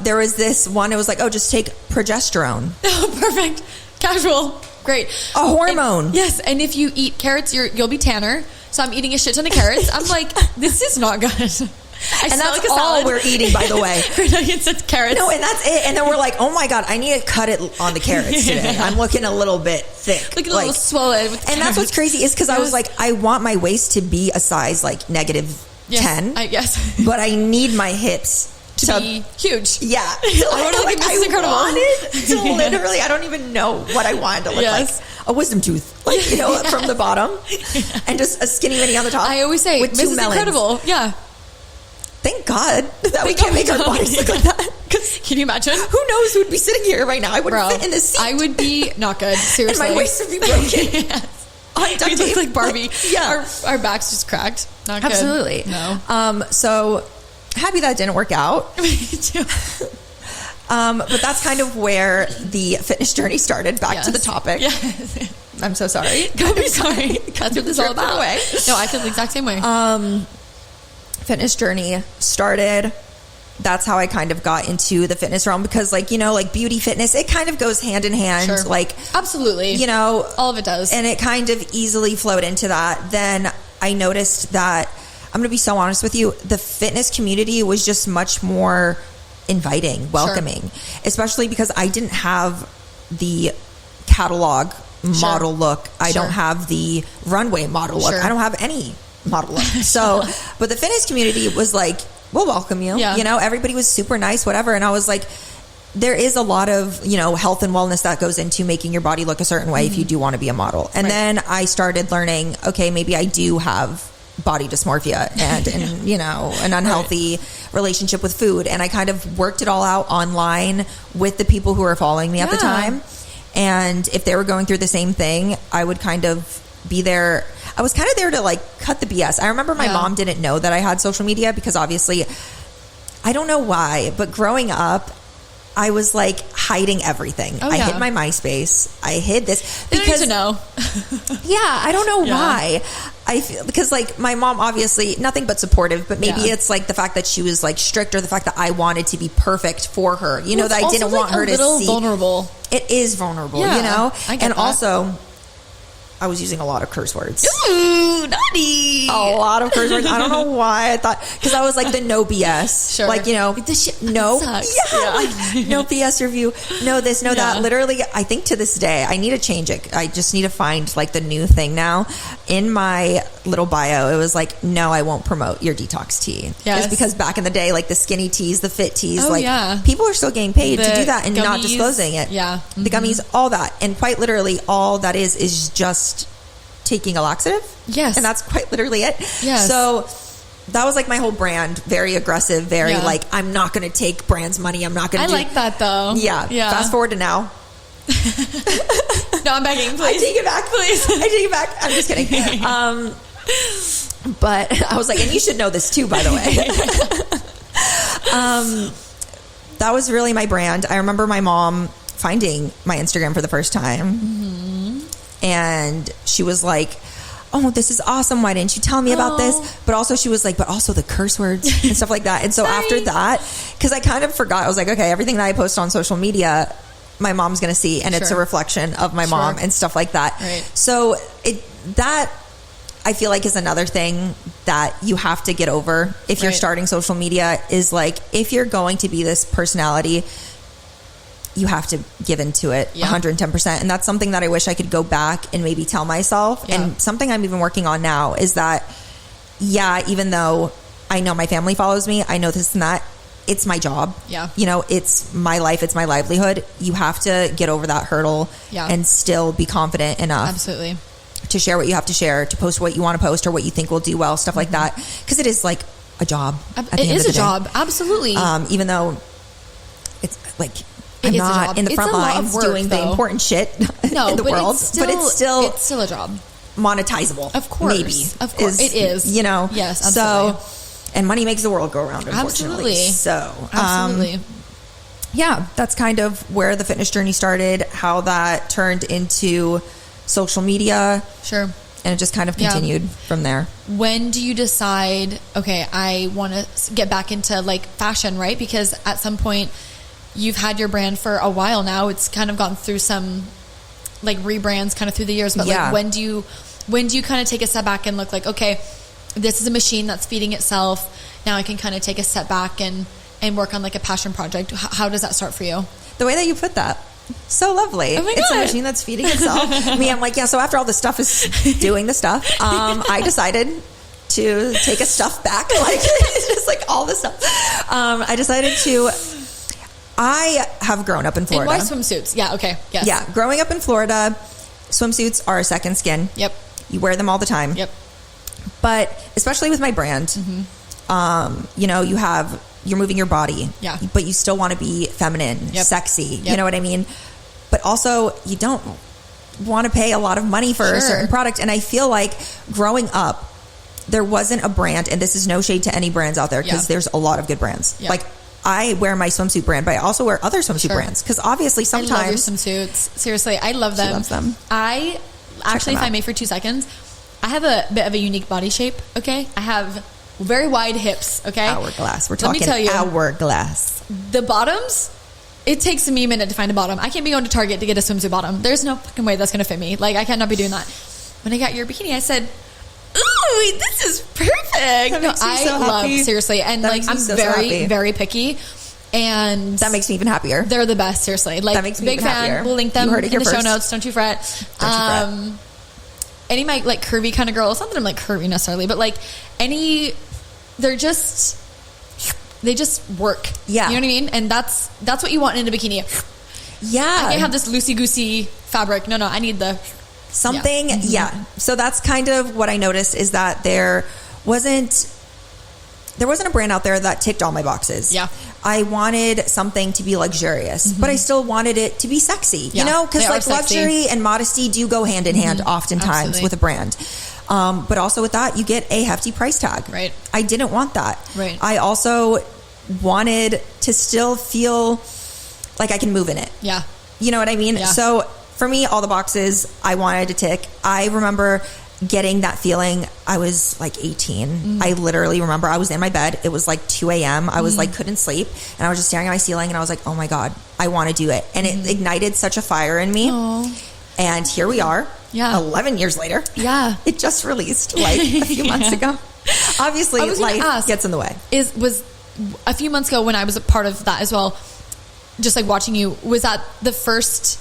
there was this one. It was like, just take progesterone. Oh, perfect. Casual. Great. A hormone. And, yes. And if you eat carrots, you'll be tanner. So I'm eating a shit ton of carrots. I'm like, this is not good. And that's like all we're eating, by the way. Green onions and carrots. No, and that's it. And then we're like, oh my God, I need to cut it on the carrots today. I'm looking a little bit thick. Looking a little swollen with and that's what's crazy is because I was like, I want my waist to be a size like -10. Yes. But I need my hips to be huge. Yeah. I want to look this is incredible. To literally, I don't even know what I wanted to look like. A wisdom tooth, like, from the bottom. And just a skinny mini on the top. I always say, with two melons. Incredible. Yeah. Thank God that we can't make our bodies look like that. Can you imagine? Who knows who would be sitting here right now? I wouldn't fit in this seat. I would be not good. Seriously. And my waist would be broken. We look like Barbie. Our backs just cracked. Not good. Absolutely. No. So happy that didn't work out. Me too. But that's kind of where the fitness journey started. Back to the topic. Yes. I'm so sorry. Don't be sorry. That's what this is all about. No, I feel the exact same way. Fitness journey started. That's how I kind of got into the fitness realm because like beauty fitness, it kind of goes hand in hand. Sure. Like absolutely, all of it does. And it kind of easily flowed into that. Then I noticed that, I'm going to be so honest with you, the fitness community was just much more inviting, welcoming, especially because I didn't have the catalog model look. I don't have the runway model look. I don't have any model look. So, but the fitness community was like, we'll welcome you. Everybody was super nice, whatever. And I was like, there is a lot of, health and wellness that goes into making your body look a certain way if you do want to be a model. And then I started learning, okay, maybe I do have body dysmorphia and an unhealthy relationship with food. And I kind of worked it all out online with the people who were following me at the time. And if they were going through the same thing, I would kind of be there. I was kind of there to like cut the BS. I remember my mom didn't know that I had social media because obviously, I don't know why, but growing up, I was like hiding everything. I hid my MySpace. I hid this because to know. I don't know why. I feel because like my mom obviously nothing but supportive, but maybe it's like the fact that she was like strict or the fact that I wanted to be perfect for her. That I didn't want her to see. Vulnerable. It is vulnerable, I get that. Also, I was using a lot of curse words. Ooh, naughty. A lot of curse words. I don't know why I thought, because I was like the no BS. Sure. Like, this shit no. Sucks. Like no BS review. No this, no that. Literally, I think to this day, I need to change it. I just need to find like the new thing now. In my little bio, it was like, no, I won't promote your detox tea. Just because back in the day, like the skinny teas, the fit teas, people are still getting paid to do that and gummies, not disclosing it. Yeah. The gummies, all that. And quite literally, all that is just taking a laxative. Yes. And that's quite literally it. Yes. So that was like my whole brand. Very aggressive, very like, I'm not going to take brands' money. I'm not going to like that though. Yeah. Fast forward to now. No, I'm begging, please. I take it back, please. I take it back. I'm just kidding. But I was like, and you should know this too, by the way. That was really my brand. I remember my mom finding my Instagram for the first time. And she was like, oh, this is awesome. Why didn't you tell me about this? But also she was like, but also the curse words and stuff like that. And so after that, because I kind of forgot, I was like, okay, everything that I post on social media, my mom's going to see, and it's a reflection of my mom and stuff like that. Right. So that I feel like is another thing that you have to get over if you're starting social media, is like, if you're going to be this personality, you have to give into it 110%. And that's something that I wish I could go back and maybe tell myself. And something I'm even working on now is that, even though I know my family follows me, I know this and that, it's my job. You know, it's my life, it's my livelihood. You have to get over that hurdle and still be confident enough. Absolutely. To share what you have to share, to post what you want to post or what you think will do well, stuff like that. Because it is like a job. It is a job. Absolutely. Even though it's like, I'm not in the front lines doing the important shit in the world, but it's still a job. Monetizable. Of course. Maybe. Of course. It is. You know? Yes, absolutely. So, and money makes the world go around, unfortunately. Absolutely. So, absolutely. That's kind of where the fitness journey started, how that turned into social media. Sure. And it just kind of continued from there. When do you decide, okay, I want to get back into like fashion, right? Because at some point you've had your brand for a while now. It's kind of gone through some like rebrands kind of through the years, but like when do you kind of take a step back and look like, okay, this is a machine that's feeding itself. Now I can kind of take a step back and work on like a passion project. How does that start for you? The way that you put that, so lovely. Oh my God. It's a machine that's feeding itself. Me, I'm like, so after all this stuff is doing the stuff, I decided to take a stuff back. Like, it's just like all this stuff. I have grown up in Florida. And why swimsuits? Yeah, okay. Yes. Yeah, growing up in Florida, swimsuits are a second skin. Yep. You wear them all the time. Yep. But especially with my brand, you know, you're moving your body. Yeah. But you still want to be feminine, sexy. You know what I mean? But also, you don't want to pay a lot of money for a certain product. And I feel like growing up, there wasn't a brand, and this is no shade to any brands out there, because there's a lot of good brands. Like, I wear my swimsuit brand, but I also wear other swimsuit brands, because obviously sometimes I love your swimsuits. Seriously, I love them. She loves them. I actually, if I may for 2 seconds, I have a bit of a unique body shape. Okay, I have very wide hips. Okay, hourglass. We're talking hourglass. The bottoms. It takes me a minute to find a bottom. I can't be going to Target to get a swimsuit bottom. There's no fucking way that's going to fit me. Like, I cannot be doing that. When I got your bikini, I said, ooh, this is perfect. No, I love, seriously. And like, I'm very, very picky. And that makes me even happier. They're the best, seriously. Like, that makes me big even fan. happier. We'll link them in the first. show notes. Don't you fret. Any of my like curvy kind of girls, not that I'm like curvy necessarily, but like they just work. Yeah. You know what I mean? And that's what you want in a bikini. Yeah. I can't have this loosey-goosey fabric. No, I need the something. Yeah. So that's kind of what I noticed, is that there wasn't a brand out there that ticked all my boxes. Yeah. I wanted something to be luxurious, but I still wanted it to be sexy, you know, because like luxury and modesty do go hand in hand oftentimes with a brand. But also with that, you get a hefty price tag. Right. I didn't want that. Right. I also wanted to still feel like I can move in it. Yeah. You know what I mean? Yeah. So for me, all the boxes I wanted to tick. I remember getting that feeling. I was like 18. I literally remember I was in my bed. It was like 2 a.m. I was like, couldn't sleep. And I was just staring at my ceiling, and I was like, oh my God, I want to do it. And it ignited such a fire in me. Aww. And here we are. Yeah. 11 years later. Yeah. It just released like a few months ago. Obviously, life gets in the way. Was a few months ago when I was a part of that as well, just like watching you, was that the first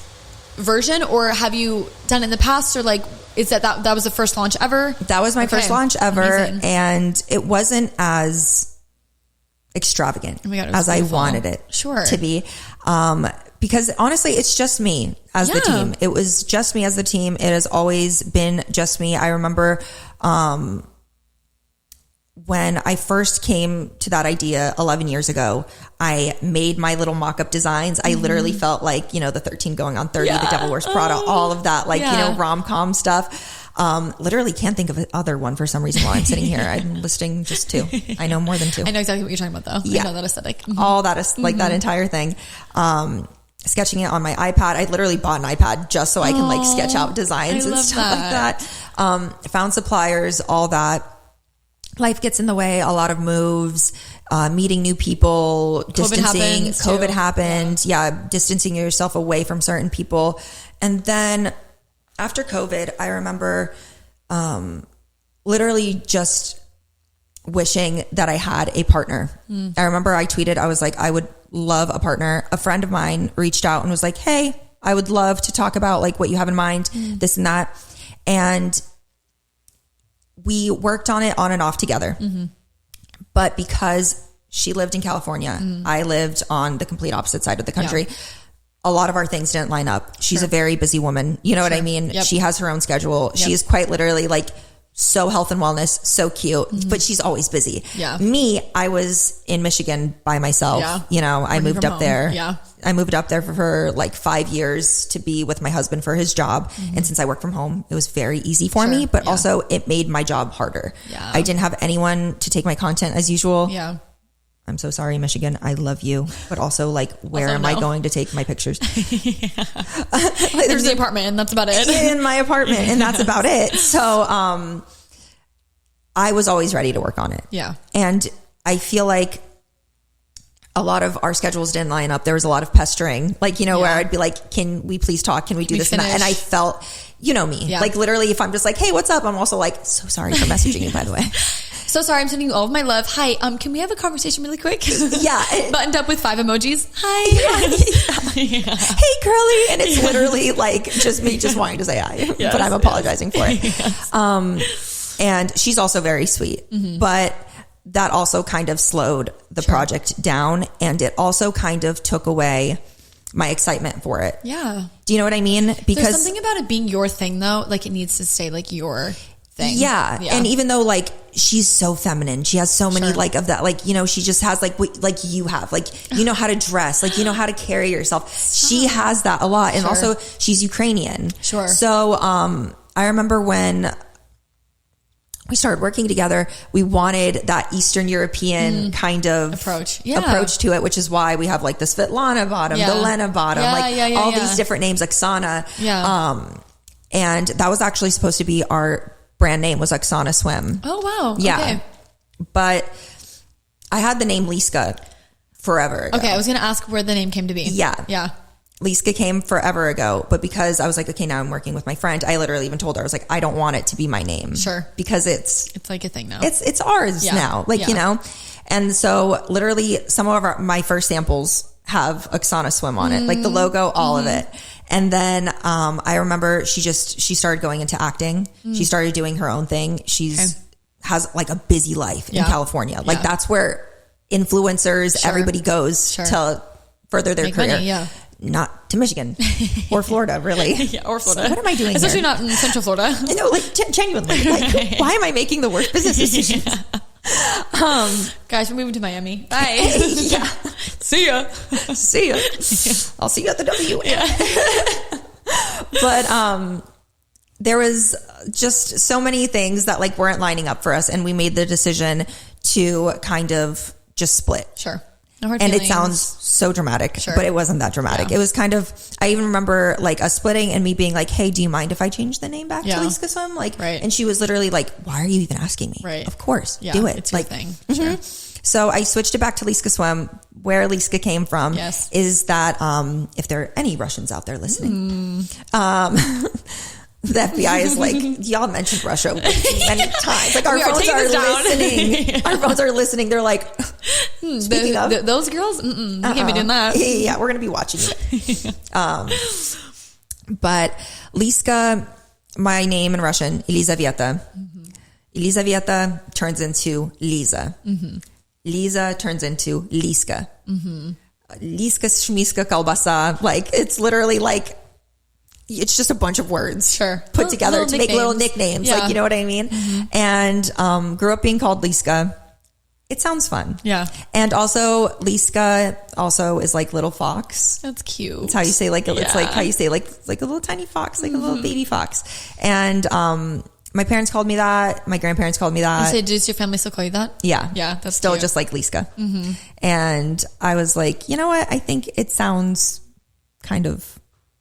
version, or have you done it in the past, or like, is that was the first launch ever? That was my first launch ever. Amazing. And it wasn't as extravagant as I wanted it to be. Because honestly, it's just me as the team. It was just me as the team. It has always been just me. I remember, when I first came to that idea 11 years ago, I made my little mock-up designs. I literally felt like, the 13 going on 30, the Devil Wears Prada, all of that, rom-com stuff. Literally can't think of another one for some reason while I'm sitting here. I'm listing just 2. I know more than 2. I know exactly what you're talking about though. Yeah. I know that aesthetic. All that is like that entire thing. Sketching it on my iPad. I literally bought an iPad just so I can sketch out designs and stuff like that. Found suppliers, all that. Life gets in the way, a lot of moves, meeting new people, distancing. COVID happened. Yeah. Distancing yourself away from certain people. And then after COVID, I remember literally just wishing that I had a partner. I remember I tweeted, I was like, I would love a partner. A friend of mine reached out and was like, hey, I would love to talk about like what you have in mind, this and that. And we worked on it on and off together. But because she lived in California, I lived on the complete opposite side of the country. Yeah. A lot of our things didn't line up. She's a very busy woman. You know what I mean? Yep. She has her own schedule. Yep. She is quite literally like so health and wellness, so cute, but she's always busy. Yeah. Me, I was in Michigan by myself. Yeah. I moved up there. Yeah. I moved up there for like 5 years to be with my husband for his job. And since I work from home, it was very easy for me, but also it made my job harder. Yeah. I didn't have anyone to take my content as usual. Yeah. I'm so sorry, Michigan. I love you. But also, like, where am I going to take my pictures? There's the apartment, and that's about it. In my apartment, and that's about it. So I was always ready to work on it. Yeah. And I feel like a lot of our schedules didn't line up. There was a lot of pestering, like, where I'd be like, can we please talk? Can we do this and that? And I felt, me. Like, literally, if I'm just like, hey, what's up? I'm also like, so sorry for messaging you, by the way. So sorry, I'm sending you all of my love. Hi, can we have a conversation really quick? Yeah. Buttoned up with 5 emojis. Hi. Yeah. Hey, girly. And it's literally like just me just wanting to say hi, but I'm apologizing for it. Yes. And she's also very sweet, but that also kind of slowed the project down, and it also kind of took away my excitement for it. Yeah. Do you know what I mean? Because there's something about it being your thing though. Like it needs to stay like your thing. Yeah. And even though like she's so feminine, she has so many like of that, like, she just has like you have, like, how to dress, like, how to carry yourself. She has that a lot. And also she's Ukrainian. Sure. So, I remember when we started working together, we wanted that Eastern European kind of approach to it, which is why we have like the Svetlana bottom, the Lena bottom, all these different names, Oksana. Yeah. And that was actually supposed to be our brand name, was Liska Swim. Oh, wow. Yeah. Okay. But I had the name Liska forever ago. Okay. I was going to ask where the name came to be. Yeah. Yeah. Liska came forever ago, but because I was like, okay, now I'm working with my friend, I literally even told her, I was like, I don't want it to be my name. Sure. Because it's like a thing now. It's ours now. Like, and so literally some of my first samples have Liska Swim on it, like the logo, all of it. And then, I remember she started going into acting. She started doing her own thing. Has like a busy life in California. Like that's where influencers, everybody goes to further their career. Money, not to Michigan or Florida, really. Or Florida. So what am I doing Especially here? not in Central Florida. I know, like genuinely. Like, why am I making the worst business decisions? Guys, we're moving to Miami. Bye. Yeah. See ya. See ya. I'll see you at the W. But there was just so many things that like weren't lining up for us, and we made the decision to kind of just split. Sure. No hard feelings. It sounds so dramatic, but it wasn't that dramatic. Yeah. It was kind of, I even remember like us splitting and me being like, hey, do you mind if I change the name back to Liska Swim? Like, and she was literally like, why are you even asking me? Right. Of course, do it. It's like your thing. Sure. So I switched it back to Liska Swim. Where Liska came from is that, if there are any Russians out there listening, the FBI is like, y'all mentioned Russia many times. Like our phones are listening. Our phones are listening. They're like, speaking of those girls, we can't be doing that. Yeah, we're going to be watching it. But Liska, my name in Russian, Elizaveta. Elizaveta turns into Lisa. Lisa turns into Liska. Liska, shmiska, kalbasa. Like, it's literally like, it's just a bunch of words put together to make little nicknames. Like, you know what I mean? And grew up being called Liska. It sounds fun. Yeah. And also Liska also is like little fox. That's cute. It's how you say like, it's like how you say like a little tiny fox, like a little baby fox. And, my parents called me that. My grandparents called me that. So does your family still call you that? Yeah. Yeah. That's still cute. Just like Liska. And I was like, you know what? I think it sounds kind of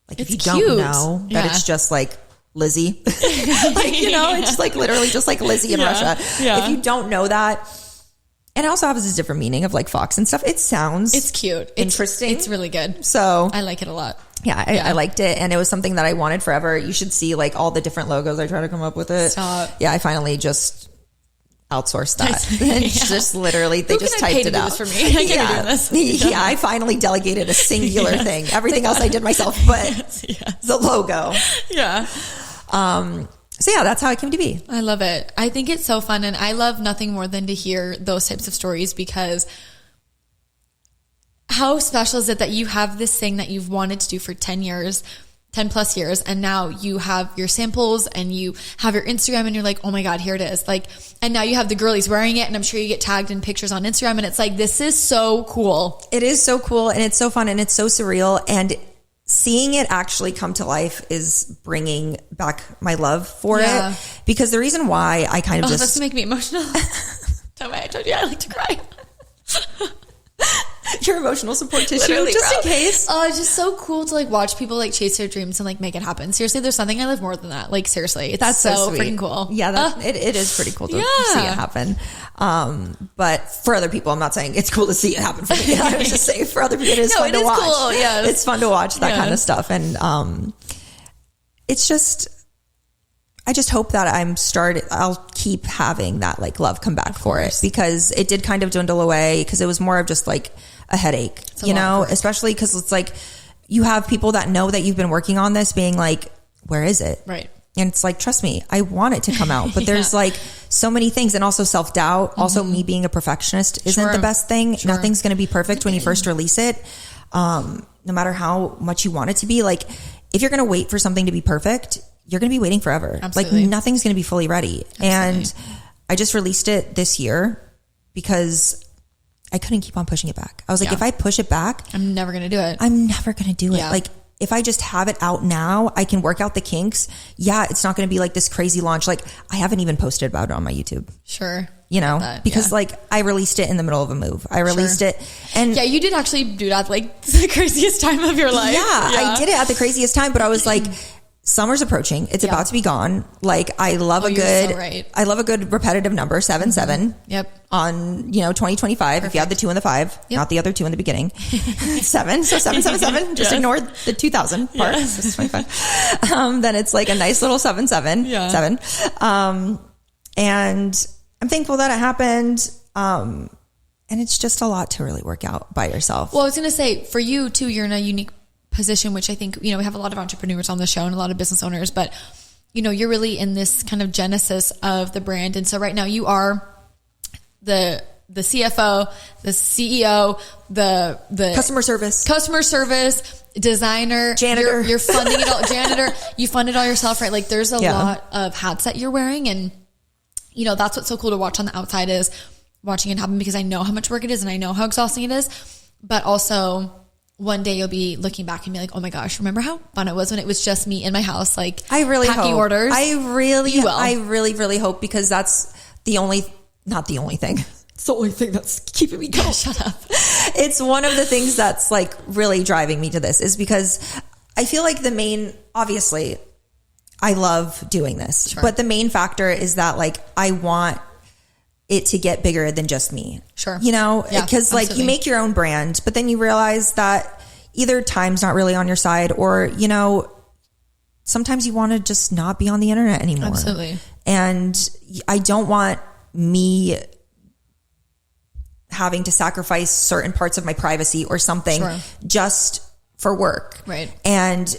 like, it's if you cute. don't know that it's just like Lizzie, like, you know, it's like literally just like Lizzie in Russia. Yeah. If you don't know that, and it also has this different meaning of like fox and stuff. It's cute. Interesting. It's really good. So I like it a lot. Yeah, I liked it. And it was something that I wanted forever. You should see like all the different logos I try to come up with it. Stop. Yeah, I finally just outsourced that. Just literally, they just typed it out. For me. I can't be doing this. Yeah, I finally delegated a singular thing. Everything else I did myself, but the logo. Yeah. So yeah, that's how it came to be. I love it. I think it's so fun. And I love nothing more than to hear those types of stories, because how special is it that you have this thing that you've wanted to do for 10 plus years. And now you have your samples and you have your Instagram and you're like, oh my God, here it is. Like, and now you have the girlies wearing it, and I'm sure you get tagged in pictures on Instagram, and it's like, this is so cool. It is so cool. And it's so fun and it's so surreal. And seeing it actually come to life is bringing back my love for it, because the reason why I kind of that's making me emotional. Don't worry, I told you I like to cry. Your emotional support tissue, just in case. Oh, it's just so cool to like watch people like chase their dreams and like make it happen. Seriously, there's something I love more than that. Like seriously, that's so freaking cool. Yeah, it is pretty cool to see it happen. But for other people, I'm not saying it's cool to see it happen for me. I was just saying for other people, it's fun to watch. Cool. Yeah, it's fun to watch that kind of stuff, and it's just. I just hope that I'll keep having that like love come back for it, because it did kind of dwindle away, because it was more of just like a headache, you know, especially because it's like you have people that know that you've been working on this being like, where is it? Right. And it's like, trust me, I want it to come out, but there's like so many things, and also self-doubt. Also me being a perfectionist isn't the best thing. Nothing's going to be perfect when you first release it. No matter how much you want it to be. Like if you're going to wait for something to be perfect, you're going to be waiting forever. Absolutely. Like nothing's going to be fully ready. Absolutely. And I just released it this year because I couldn't keep on pushing it back. I was like, if I push it back, I'm never going to do it. I'm never going to do it. Like if I just have it out now, I can work out the kinks. Yeah. It's not going to be like this crazy launch. Like I haven't even posted about it on my YouTube. Sure. You know, because like I released it in the middle of a move. I released it, and you did actually do that like the craziest time of your life. Yeah, I did it at the craziest time, but I was like, summer's approaching. It's about to be gone. Like I love I love a good repetitive number, 7-7. Yep. On, 2025. Perfect. If you have the 2 and the 5, not the other 2 in the beginning. 7. So 777. Just ignore the 2000 part. This is 25. Then it's like a nice little 7-7. Yeah. 7. And I'm thankful that it happened. And it's just a lot to really work out by yourself. Well, I was going to say for you too, you're in a unique position, which I think, we have a lot of entrepreneurs on the show and a lot of business owners, but you're really in this kind of genesis of the brand. And so right now you are the CFO, the CEO, the customer service, designer, janitor, you're funding it all, janitor, you fund it all yourself, right? Like there's a lot of hats that you're wearing. And that's what's so cool to watch on the outside, is watching it happen, because I know how much work it is and I know how exhausting it is, but also one day you'll be looking back and be like, oh my gosh, remember how fun it was when it was just me in my house, like I really packing hope. orders. I really, really hope, because that's not the only thing. It's the only thing that's keeping me going. Shut up. It's one of the things that's like really driving me to this, is because I feel like obviously I love doing this, but the main factor is that like, I want it to get bigger than just me. Sure. Because like you make your own brand, but then you realize that either time's not really on your side, or, sometimes you want to just not be on the internet anymore. Absolutely. And I don't want me having to sacrifice certain parts of my privacy or something just for work. Right. And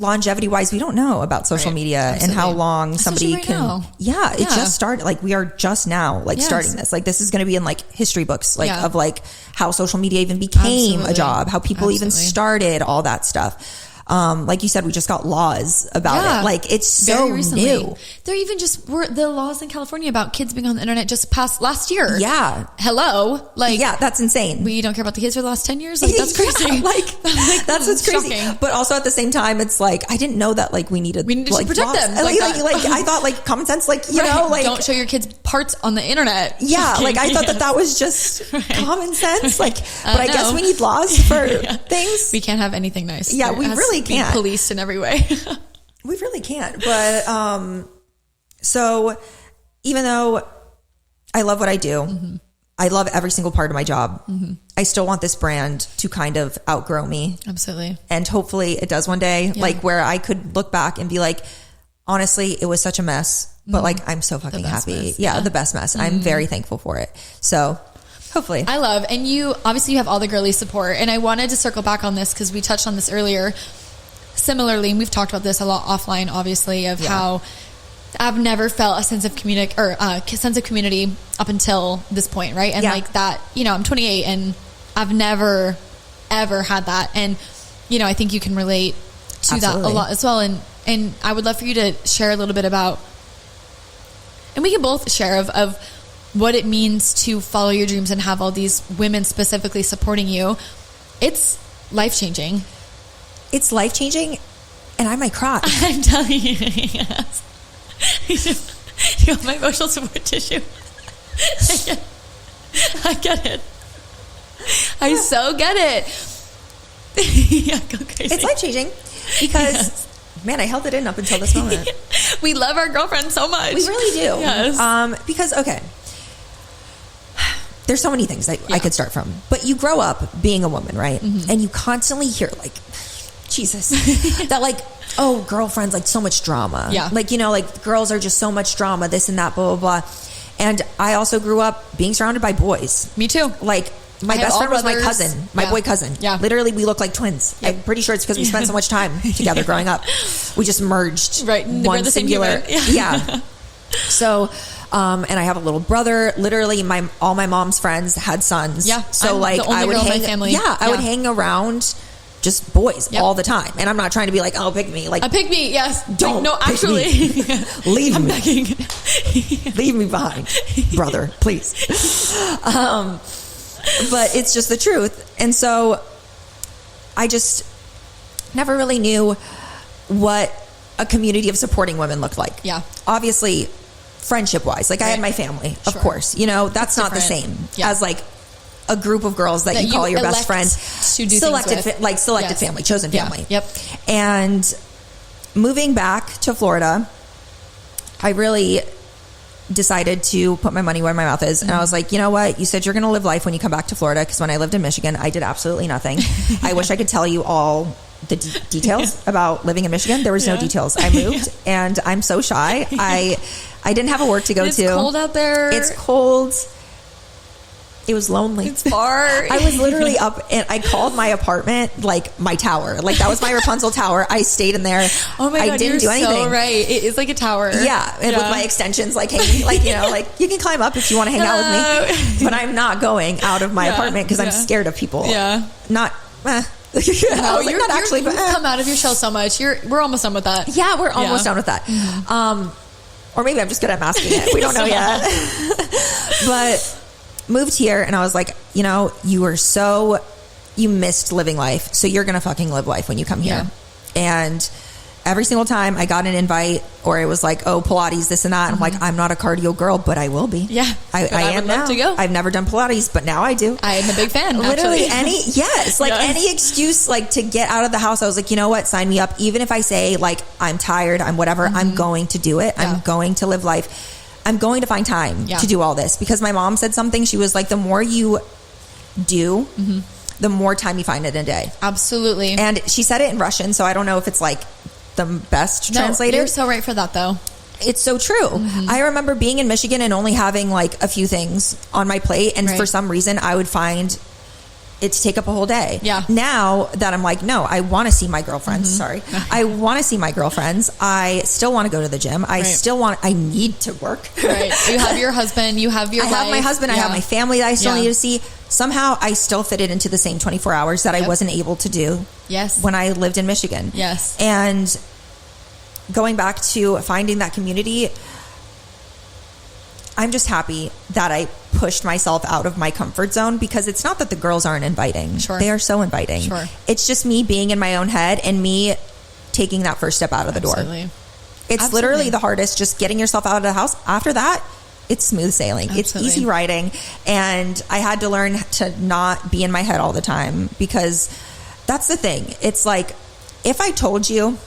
longevity wise, we don't know about social media and how long somebody can. It just started. Like we are just now starting this. Like this is going to be in like history books, of like how social media even became a job, how people even started all that stuff. Like you said, we just got laws about it. Like it's so new. There even just were the laws in California about kids being on the internet just passed last year. Yeah. Hello. Like, yeah, that's insane. We don't care about the kids for the last 10 years. Like that's crazy. Yeah, like that's what's crazy. Shocking. But also at the same time, it's like, I didn't know that like we needed to like, protect laws. them. Like I thought like common sense, like, you know, like don't show your kids parts on the internet. Yeah. Like I thought that was just common sense. Like, but I guess we need laws for things. We can't have anything nice. Yeah, we really can't. Policed in every way. We really can't. But so even though I love what I do, I love every single part of my job, I still want this brand to kind of outgrow me. Absolutely. And hopefully it does one day, like where I could look back and be like, honestly, it was such a mess, but like, I'm so fucking happy. Mess. Yeah, the best mess. I'm very thankful for it. So hopefully. I love, and you obviously you have all the girly support, and I wanted to circle back on this because we touched on this earlier. Similarly, and we've talked about this a lot offline, obviously, of how I've never felt a sense of community up until this point, right? And like that, you know, I'm 28 and I've never ever had that, and you know, I think you can relate to that a lot as well. And I would love for you to share a little bit about, and we can both share of what it means to follow your dreams and have all these women specifically supporting you. It's life-changing. It's life-changing, and I might cry. I'm telling you, yes. You have my emotional support tissue. I get it. I so get it. Yeah, go crazy. It's life-changing because, man, I held it in up until this moment. We love our girlfriend so much. We really do. Yes. Because, okay, there's so many things that I could start from. But you grow up being a woman, right? And you constantly hear, like, Jesus, that like, oh, girlfriends, like so much drama. Yeah. Like, you know, like girls are just so much drama, this and that, blah, blah, blah. And I also grew up being surrounded by boys. Me too. Like my best friend was my cousin, my boy cousin. Yeah. Literally, we look like twins. Yep. I'm pretty sure it's because we spent so much time together growing up. We just merged. Right. One singular. Yeah. So, and I have a little brother. Literally, all my mom's friends had sons. Yeah. So I'm like, I would hang. Family. Yeah, I would hang around just boys all the time. And I'm not trying to be like, oh, pick me. Like, pick me, yes. Don't. Like, no, actually. Leave I'm me. begging. Leave me behind, brother, please. But it's just the truth. And so I just never really knew what a community of supporting women looked like. Yeah. Obviously, friendship-wise. Like, I had my family, of course. You know, that's not the same as, like, a group of girls that you call your best friends. To do selected family, chosen family. Yep. And moving back to Florida, I really decided to put my money where my mouth is. And I was like, you know what? You said you're going to live life when you come back to Florida. Because when I lived in Michigan, I did absolutely nothing. I wish I could tell you all the details about living in Michigan. There was no details. I moved and I'm so shy. I didn't have a work to go to. It's cold out there. It's cold. It was lonely. It's far. I was literally up and I called my apartment like my tower. Like that was my Rapunzel tower. I stayed in there. Oh my God, I didn't do anything. So right. It is like a tower. Yeah. And with my extensions like hanging, like, you know, like you can climb up if you want to hang out with me, but I'm not going out of my apartment because I'm scared of people. Yeah. Not, no, you're not actually, but come out of your shell so much. We're almost done with that. Yeah, we're almost done with that. Or maybe I'm just good at masking it. We don't know yet. But moved here and I was like, you know, you missed living life. So you're going to fucking live life when you come here. Yeah. And every single time I got an invite or it was like, oh, Pilates, this and that. I'm like, I'm not a cardio girl, but I will be. Yeah. I am now. To go. I've never done Pilates, but now I do. I am a big fan. Literally any excuse like to get out of the house. I was like, you know what? Sign me up. Even if I say like, I'm tired, I'm whatever, I'm going to do it. Yeah. I'm going to live life. I'm going to find time to do all this because my mom said something. She was like, the more you do, the more time you find in a day. Absolutely. And she said it in Russian, so I don't know if it's like the best translated. You're so right for that though. It's so true. I remember being in Michigan and only having like a few things on my plate. And for some reason I would find it to take up a whole day. Yeah. Now that I'm like, no, I want to see my girlfriends. Sorry. I want to see my girlfriends. I still want to go to the gym. I need to work. Right. You have your husband, you have your life. I have my husband. I have my family that I still need to see. Somehow I still fit it into the same 24 hours that I wasn't able to do when I lived in Michigan. Yes. And going back to finding that community, I'm just happy that I pushed myself out of my comfort zone, because it's not that the girls aren't inviting. Sure. They are so inviting. Sure. It's just me being in my own head and me taking that first step out of the door. It's literally the hardest, just getting yourself out of the house. After that, it's smooth sailing. It's easy riding. And I had to learn to not be in my head all the time, because that's the thing. It's like, if I told you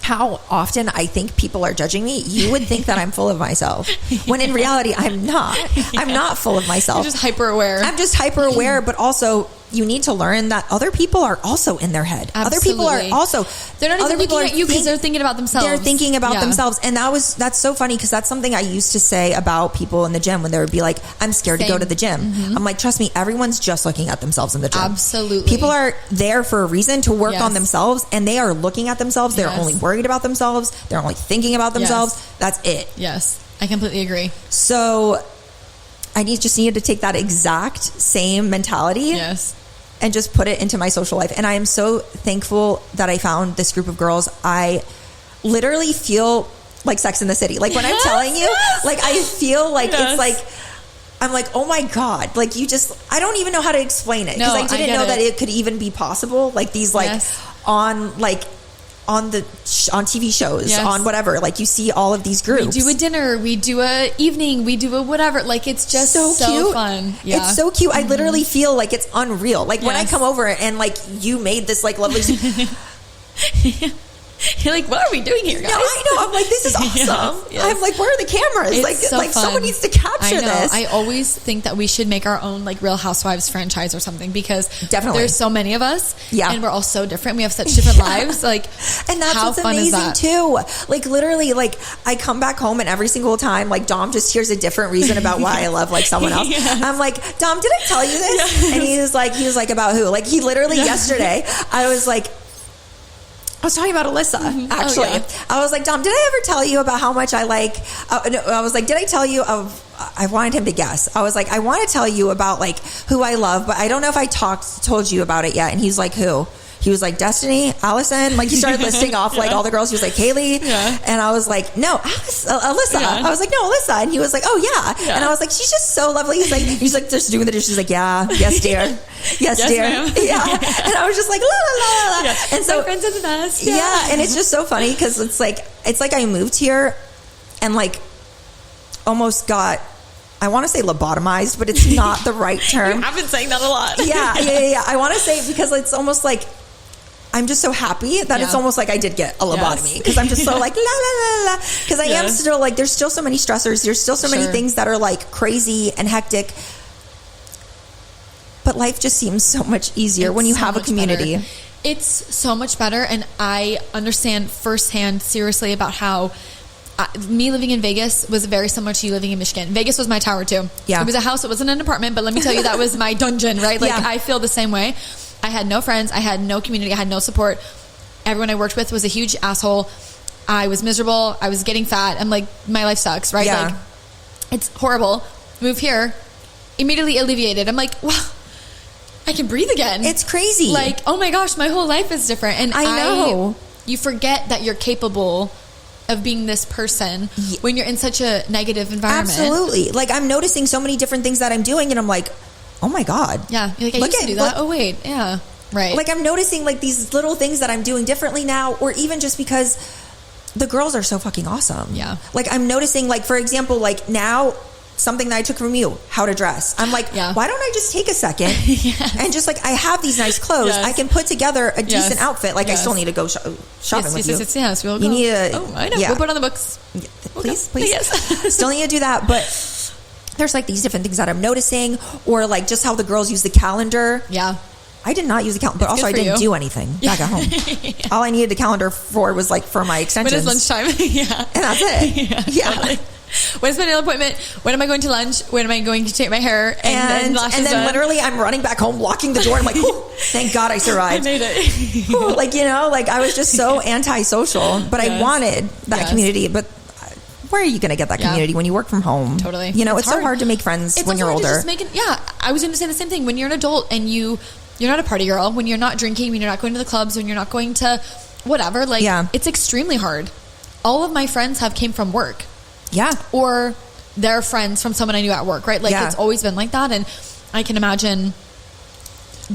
how often I think people are judging me, you would think that I'm full of myself. When in reality, I'm not. I'm not full of myself. You're just hyper aware. I'm just hyper aware, but also you need to learn that other people are also in their head. Absolutely. Other people are also, they're not even looking at you because they're thinking about themselves. They're thinking about themselves. And that's so funny, because that's something I used to say about people in the gym when they would be like, I'm scared to go to the gym. I'm like, trust me, everyone's just looking at themselves in the gym. Absolutely. People are there for a reason, to work on themselves, and they are looking at themselves. They're only worried about themselves. They're only thinking about themselves. That's it. Yes, I completely agree. So I just needed to take that exact same mentality and just put it into my social life. And I am so thankful that I found this group of girls. I literally feel like Sex in the City. Like when I'm telling you, like I feel like it's like, I'm like, oh my God, like I don't even know how to explain it, because I didn't know that it could even be possible. Like these on TV shows, on whatever, like you see all of these groups. We do a dinner, we do a evening, we do a whatever. Like it's just so cute. Fun. Yeah. It's so cute. I literally feel like it's unreal. Like when I come over and like you made this like lovely You're like, what are we doing here, guys? No, I know. I'm like, this is awesome. I'm like, where are the cameras? It's so fun. Someone needs to capture this. I always think that we should make our own like Real Housewives franchise or something, because there's so many of us, and we're all so different. We have such different lives. Like, and that's what's amazing too. Like literally, like I come back home and every single time, like Dom just hears a different reason about why I love like someone else. I'm like, Dom, did I tell you this? And he was like, about who? Like he literally yesterday, I was talking about Alyssa, actually. I was like, Dom, did I ever tell you about how much I like... no, I was like, did I tell you of... I wanted him to guess. I was like, I want to tell you about like who I love, but I don't know if I told you about it yet. And he's like, who? He was like, Destiny, Allison. Like he started listing off like all the girls. He was like, Kaylee. And I was like, no, Alyssa. I was like, no, Alyssa. And he was like, oh yeah. And I was like, she's just so lovely. He's like just doing the dishes. He's like, yes, dear. Yes, dear. Ma'am. Yeah. And I was just like, la la la la. And so my friends are the best. Yeah. And it's just so funny, because it's like I moved here and like almost got, I want to say lobotomized, but it's not the right term. I've been saying that a lot. Yeah. I want to say it because it's almost like I'm just so happy that it's almost like I did get a lobotomy, because I'm just so like la la la la, because I am still like, there's still so many stressors, there's still so many things that are like crazy and hectic, but life just seems so much easier when you have a community. Better. It's so much better, and I understand firsthand seriously about how me living in Vegas was very similar to you living in Michigan. Vegas was my tower too. Yeah. It was a house. It wasn't an apartment, but let me tell you, that was my dungeon, right? Like I feel the same way. I had no friends. I had no community. I had no support. Everyone I worked with was a huge asshole. I was miserable. I was getting fat. I'm like, my life sucks, right? Like, it's horrible. Move here. Immediately alleviated. I'm like, wow, I can breathe again. It's crazy. Like, oh my gosh, my whole life is different. And I know. You forget that you're capable of being this person when you're in such a negative environment. Absolutely. Like I'm noticing so many different things that I'm doing, and I'm like, oh my God. Yeah. You're like, I used to do that. Oh wait. Yeah. Right. Like I'm noticing like these little things that I'm doing differently now, or even just because the girls are so fucking awesome. Yeah. Like I'm noticing, like, for example, like now something that I took from you, how to dress. I'm like, why don't I just take a second and just like, I have these nice clothes. I can put together a decent outfit. Like I still need to go shopping with you. Yes, we'll go. You need to, oh, I know. We'll put on the books. Please. Yes. Still need to do that. But there's like these different things that I'm noticing, or like just how the girls use the calendar. Yeah. I did not use the calendar, but also I didn't do anything back at home. All I needed the calendar for was like for my extensions. When it's lunchtime. And that's it. Yeah. When's my nail appointment? When am I going to lunch? When am I going to take my hair? And then literally I'm running back home, locking the door. And I'm like, oh, thank God I survived. I made it. Like, like I was just so antisocial, but I wanted that community. But where are you going to get that community when you work from home? Totally. It's so hard to make friends when you're older. I was going to say the same thing. When you're an adult and you're not a party girl, when you're not drinking, when you're not going to the clubs, when you're not going to whatever, it's extremely hard. All of my friends came from work. Yeah. Or they're friends from someone I knew at work, right? It's always been like that. And I can imagine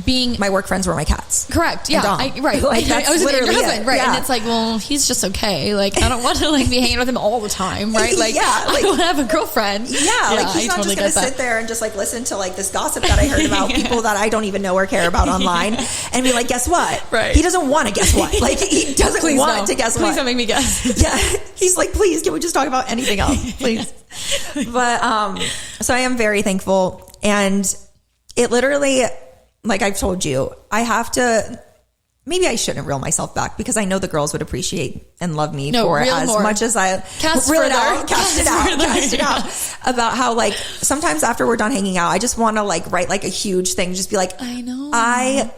my work friends were my cats. Correct. Yeah. Right. I was literally your husband. Right. Yeah. And it's like, well, he's just okay. I don't want to be hanging with him all the time. Right. I want to have a girlfriend. Yeah. He's not just going to sit there and just listen to this gossip that I heard about people that I don't even know or care about online and be like, guess what? Right. He doesn't want to guess what. He doesn't want to guess what. Please don't make me guess. Yeah. He's like, please, can we just talk about anything else? Please. But, so I am very thankful. And it literally, like I've told you, I have to, maybe I shouldn't reel myself back because I know the girls would appreciate and love me for as much as I cast it out about how sometimes after we're done hanging out, I just want to write a huge thing, just be like, I know, I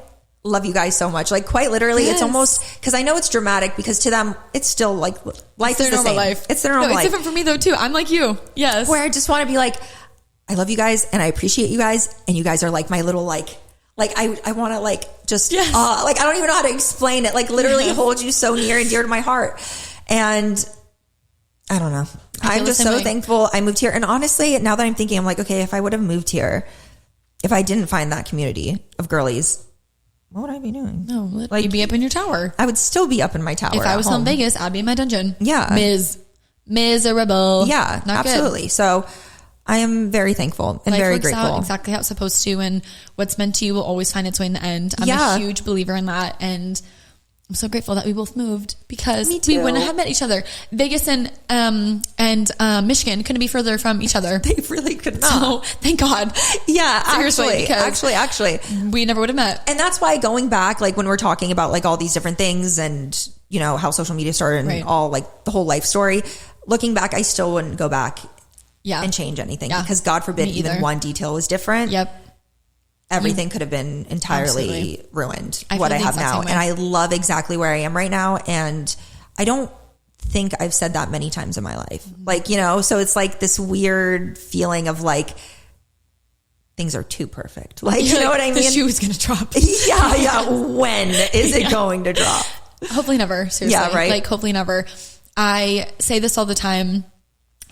love you guys so much. Quite literally, it's almost, because I know it's dramatic because to them, it's still life is the same. Life. It's their normal life. It's different for me though too. I'm like you. Yes. Where I just want to be I love you guys and I appreciate you guys and you guys are my little I want to just, I don't even know how to explain it. Literally hold you so near and dear to my heart. And I don't know. I'm just so thankful I moved here. And honestly, now that I'm thinking, I'm okay, if I would have moved here, if I didn't find that community of girlies, what would I be doing? No, you'd be up in your tower. I would still be up in my tower. If I was still in Vegas, I'd be in my dungeon. Yeah. Miserable. Yeah, not absolutely. Good. So I am very thankful and very grateful. Out exactly how it's supposed to, and what's meant to you will always find its way in the end. I'm a huge believer in that, and I'm so grateful that we both moved because we wouldn't have met each other. Vegas and Michigan couldn't be further from each other. They really could not. So thank God. Yeah, actually, we never would have met. And that's why going back, when we're talking about all these different things and how social media started and all the whole life story, looking back, I still wouldn't go back. Yeah. And change anything because God forbid even one detail was different. Yep. Everything could have been entirely ruined what I have now. And I love exactly where I am right now. And I don't think I've said that many times in my life. So it's this weird feeling of things are too perfect. You know what I mean? The shoe is going to drop. Yeah. When is it going to drop? Hopefully never. Seriously. Yeah, right. Hopefully never. I say this all the time.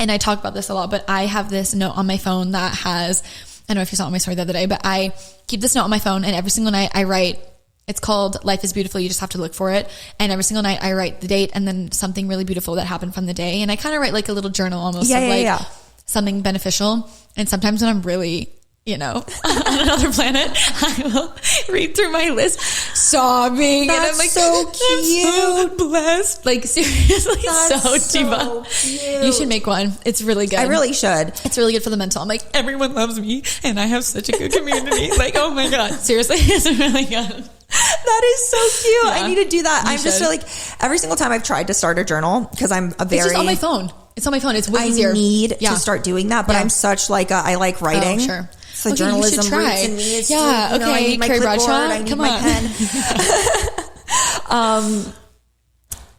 And I talk about this a lot, but I have this note on my phone that has, I don't know if you saw my story the other day, but I keep this note on my phone and every single night I write, it's called Life is Beautiful. You just have to look for it. And every single night I write the date and then something really beautiful that happened from the day. And I kind of write a little journal almost of something beneficial. And sometimes when I'm really, on another planet, I will read through my list sobbing. That's and I'm so cute. I'm so blessed. Seriously, that's so diva. Cute. You should make one. It's really good. I really should. It's really good for the mental. I'm everyone loves me and I have such a good community. Oh my God. Seriously, it's really good. That is so cute. Yeah, I need to do that. I'm just every single time I've tried to start a journal because I'm a very... It's just on my phone. It's on my phone. It's way easier. I need to start doing that, but I'm such I like writing. Oh, sure. So journalism roots in me. It's okay. I need my clipboard. I need my pen. I'm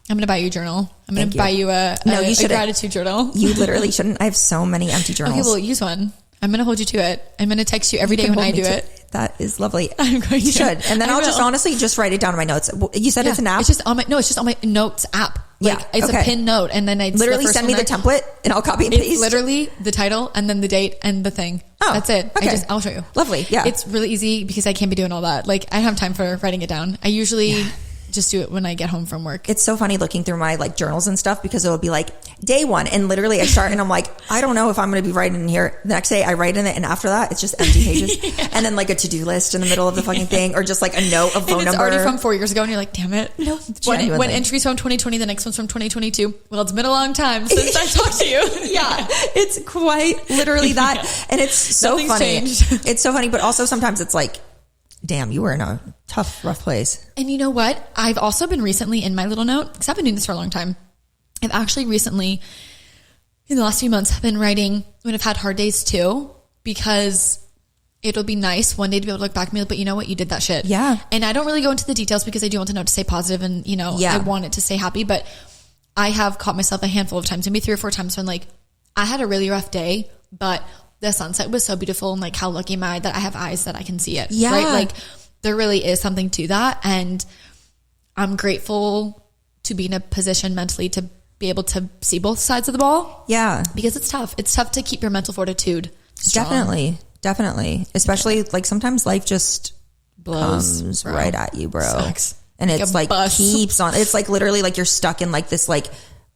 going to buy you a journal. I'm going to buy you a gratitude journal. You literally shouldn't. I have so many empty journals. Okay, well, use one. I'm going to hold you to it. I'm going to text you every day when I do it. That is lovely. I'm going to. You should. And then I'll just honestly just write it down in my notes. You said it's an app? It's just on my notes app. It's a pin note. And then I literally send me the template and I'll copy and paste. It's literally the title and then the date and the thing. Oh, that's it. Okay. I'll show you. Lovely. Yeah. It's really easy because I can't be doing all that. I don't have time for writing it down. I usually just do it when I get home from work. It's so funny looking through my journals and stuff because it'll be day one and literally I start and I'm I don't know if I'm going to be writing in here. The next day I write in it and after that it's just empty pages and then a to-do list in the middle of the fucking thing or just a note, a phone number. It's already from 4 years ago and you're damn it. No, one entry's from 2020, the next one's from 2022. Well, it's been a long time since I talked to you. Yeah, it's quite literally that. And it's so funny. Changed. It's so funny, but also sometimes it's damn, you were in a tough, rough place. And you know what? I've also been recently in my little note, because I've been doing this for a long time. I've actually recently, in the last few months I've been writing when I've had hard days too, because it'll be nice one day to be able to look back and be like, but you know what? You did that shit. Yeah. And I don't really go into the details because I do want to know to stay positive and, you know, I want it to stay happy. But I have caught myself a handful of times, maybe 3 or 4 times when like I had a really rough day, but the sunset was so beautiful. And like, how lucky am I that I have eyes that I can see it? Yeah. Right? Like there really is something to that. And I'm grateful to be in a position mentally to be able to see both sides of the ball. Yeah. Because it's tough. It's tough to keep your mental fortitude strong. Definitely. Especially like sometimes life just comes right at you, bro. Sucks. And like it's like bus. keeps on. It's like literally like you're stuck in like this like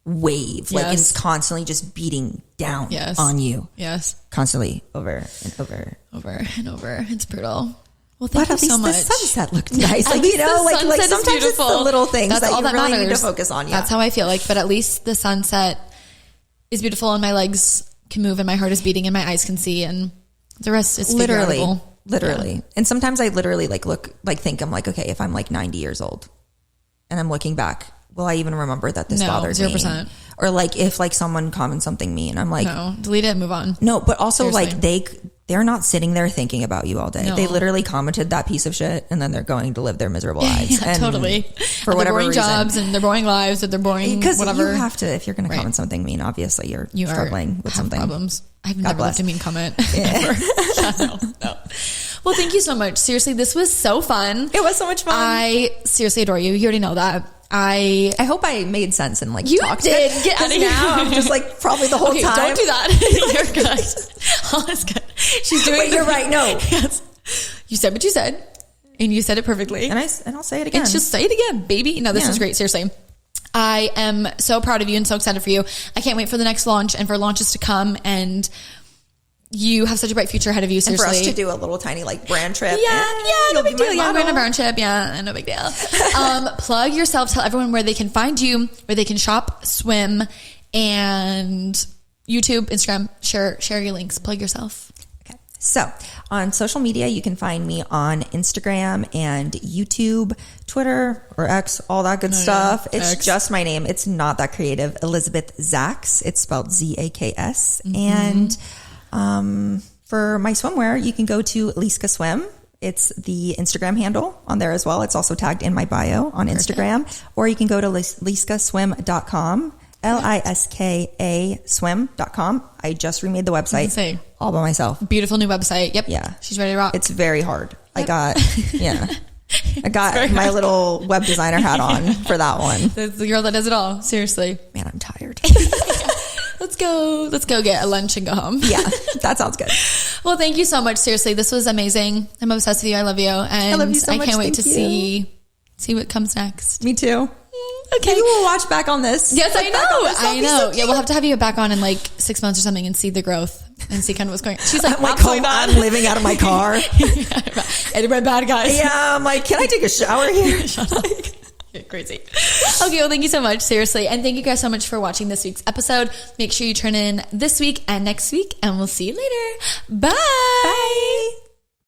wave. Like Yes. it's constantly just beating down Yes. on you. Yes. Constantly over and over. Over and over. It's brutal. Well, But thank you at least so much. the sunset looked nice. At Like, least you know, the like sunset is sometimes it's the beautiful. little things That's that all you that really need to matters. focus on. Yeah. That's how I feel like, but at least the sunset is beautiful and my legs can move and my heart is beating and my eyes can see and the rest is literally. Yeah. And sometimes I literally like think I'm like, okay, if I'm like 90 years old and I'm looking back, will I even remember that this bothers 0%. me? Or like if like someone comments something mean, I'm like, no, delete it and move on. no, but also Seriously. like they're not sitting there thinking about you all day. No. They literally commented that piece of shit and then they're going to live their miserable lives. Yeah, and totally. For And whatever their boring reason. jobs and their boring lives or their boring Because whatever. you have to, if you're going to comment something mean, obviously you're struggling with have something. problems. I've God never bless. left a mean comment. Yeah. Ever. No. Well, thank you so much. Seriously, this was so fun. It was so much fun. I seriously adore you. You already know that. I hope I made sense and like You talked did. it. Get out of here. Now I'm just like probably the whole okay, time. don't do that. You're good. Holly's good. She's doing. Wait, you're right. No, Yes. You said what you said, and you said it perfectly. and I'll say it again. It's just say it again, baby. No, this was great. Seriously. I am so proud of you and so excited for you. I can't wait for the next launch and for launches to come. And you have such a bright future ahead of you. Seriously. and for us to do a little tiny like brand trip. Yeah, no big deal. Yeah, I'm going to model. brown chip. Yeah, no big deal. Plug yourself. Tell everyone where they can find you, where they can shop, swim, and YouTube, Instagram. Share your links. Plug yourself. Okay. So on social media, you can find me on Instagram and YouTube, Twitter or X, all that good stuff. Yeah. It's X. just my name. It's not that creative. Elizabeth Zaks. It's spelled Zaks. Mm-hmm. And for my swimwear, you can go to Liska Swim. It's the Instagram handle on there as well. It's also tagged in my bio on Instagram. Or you can go to liskaswim.com. Liska swim.com. I just remade the website Insane. all by myself. Beautiful new website. Yep. Yeah. She's ready to rock. It's very hard. I got my little web designer hat on for that one. the girl that does it all. Seriously. Man, I'm tired. Let's go get a lunch and go home. Yeah, that sounds good. Well, thank you so much. Seriously, this was amazing. I'm obsessed with you. I love you. And I love you so I much. can't wait to Thank you. see what comes next. Me too. Okay. Maybe we'll watch back on this. Yes, I Look back on know. this. That'll I be know. so Yeah, cute. we'll have to have you back on in like 6 months or something and see the growth and see kind of what's going on. She's like, I'm like absolutely home. not. I'm living out of my car. And my bad guys. Yeah, I'm like, can I take a shower here? Shut up. You're crazy. Okay, well, thank you so much. Seriously. And thank you guys so much for watching this week's episode. Make sure you turn in this week and next week, and we'll see you later. Bye. Bye.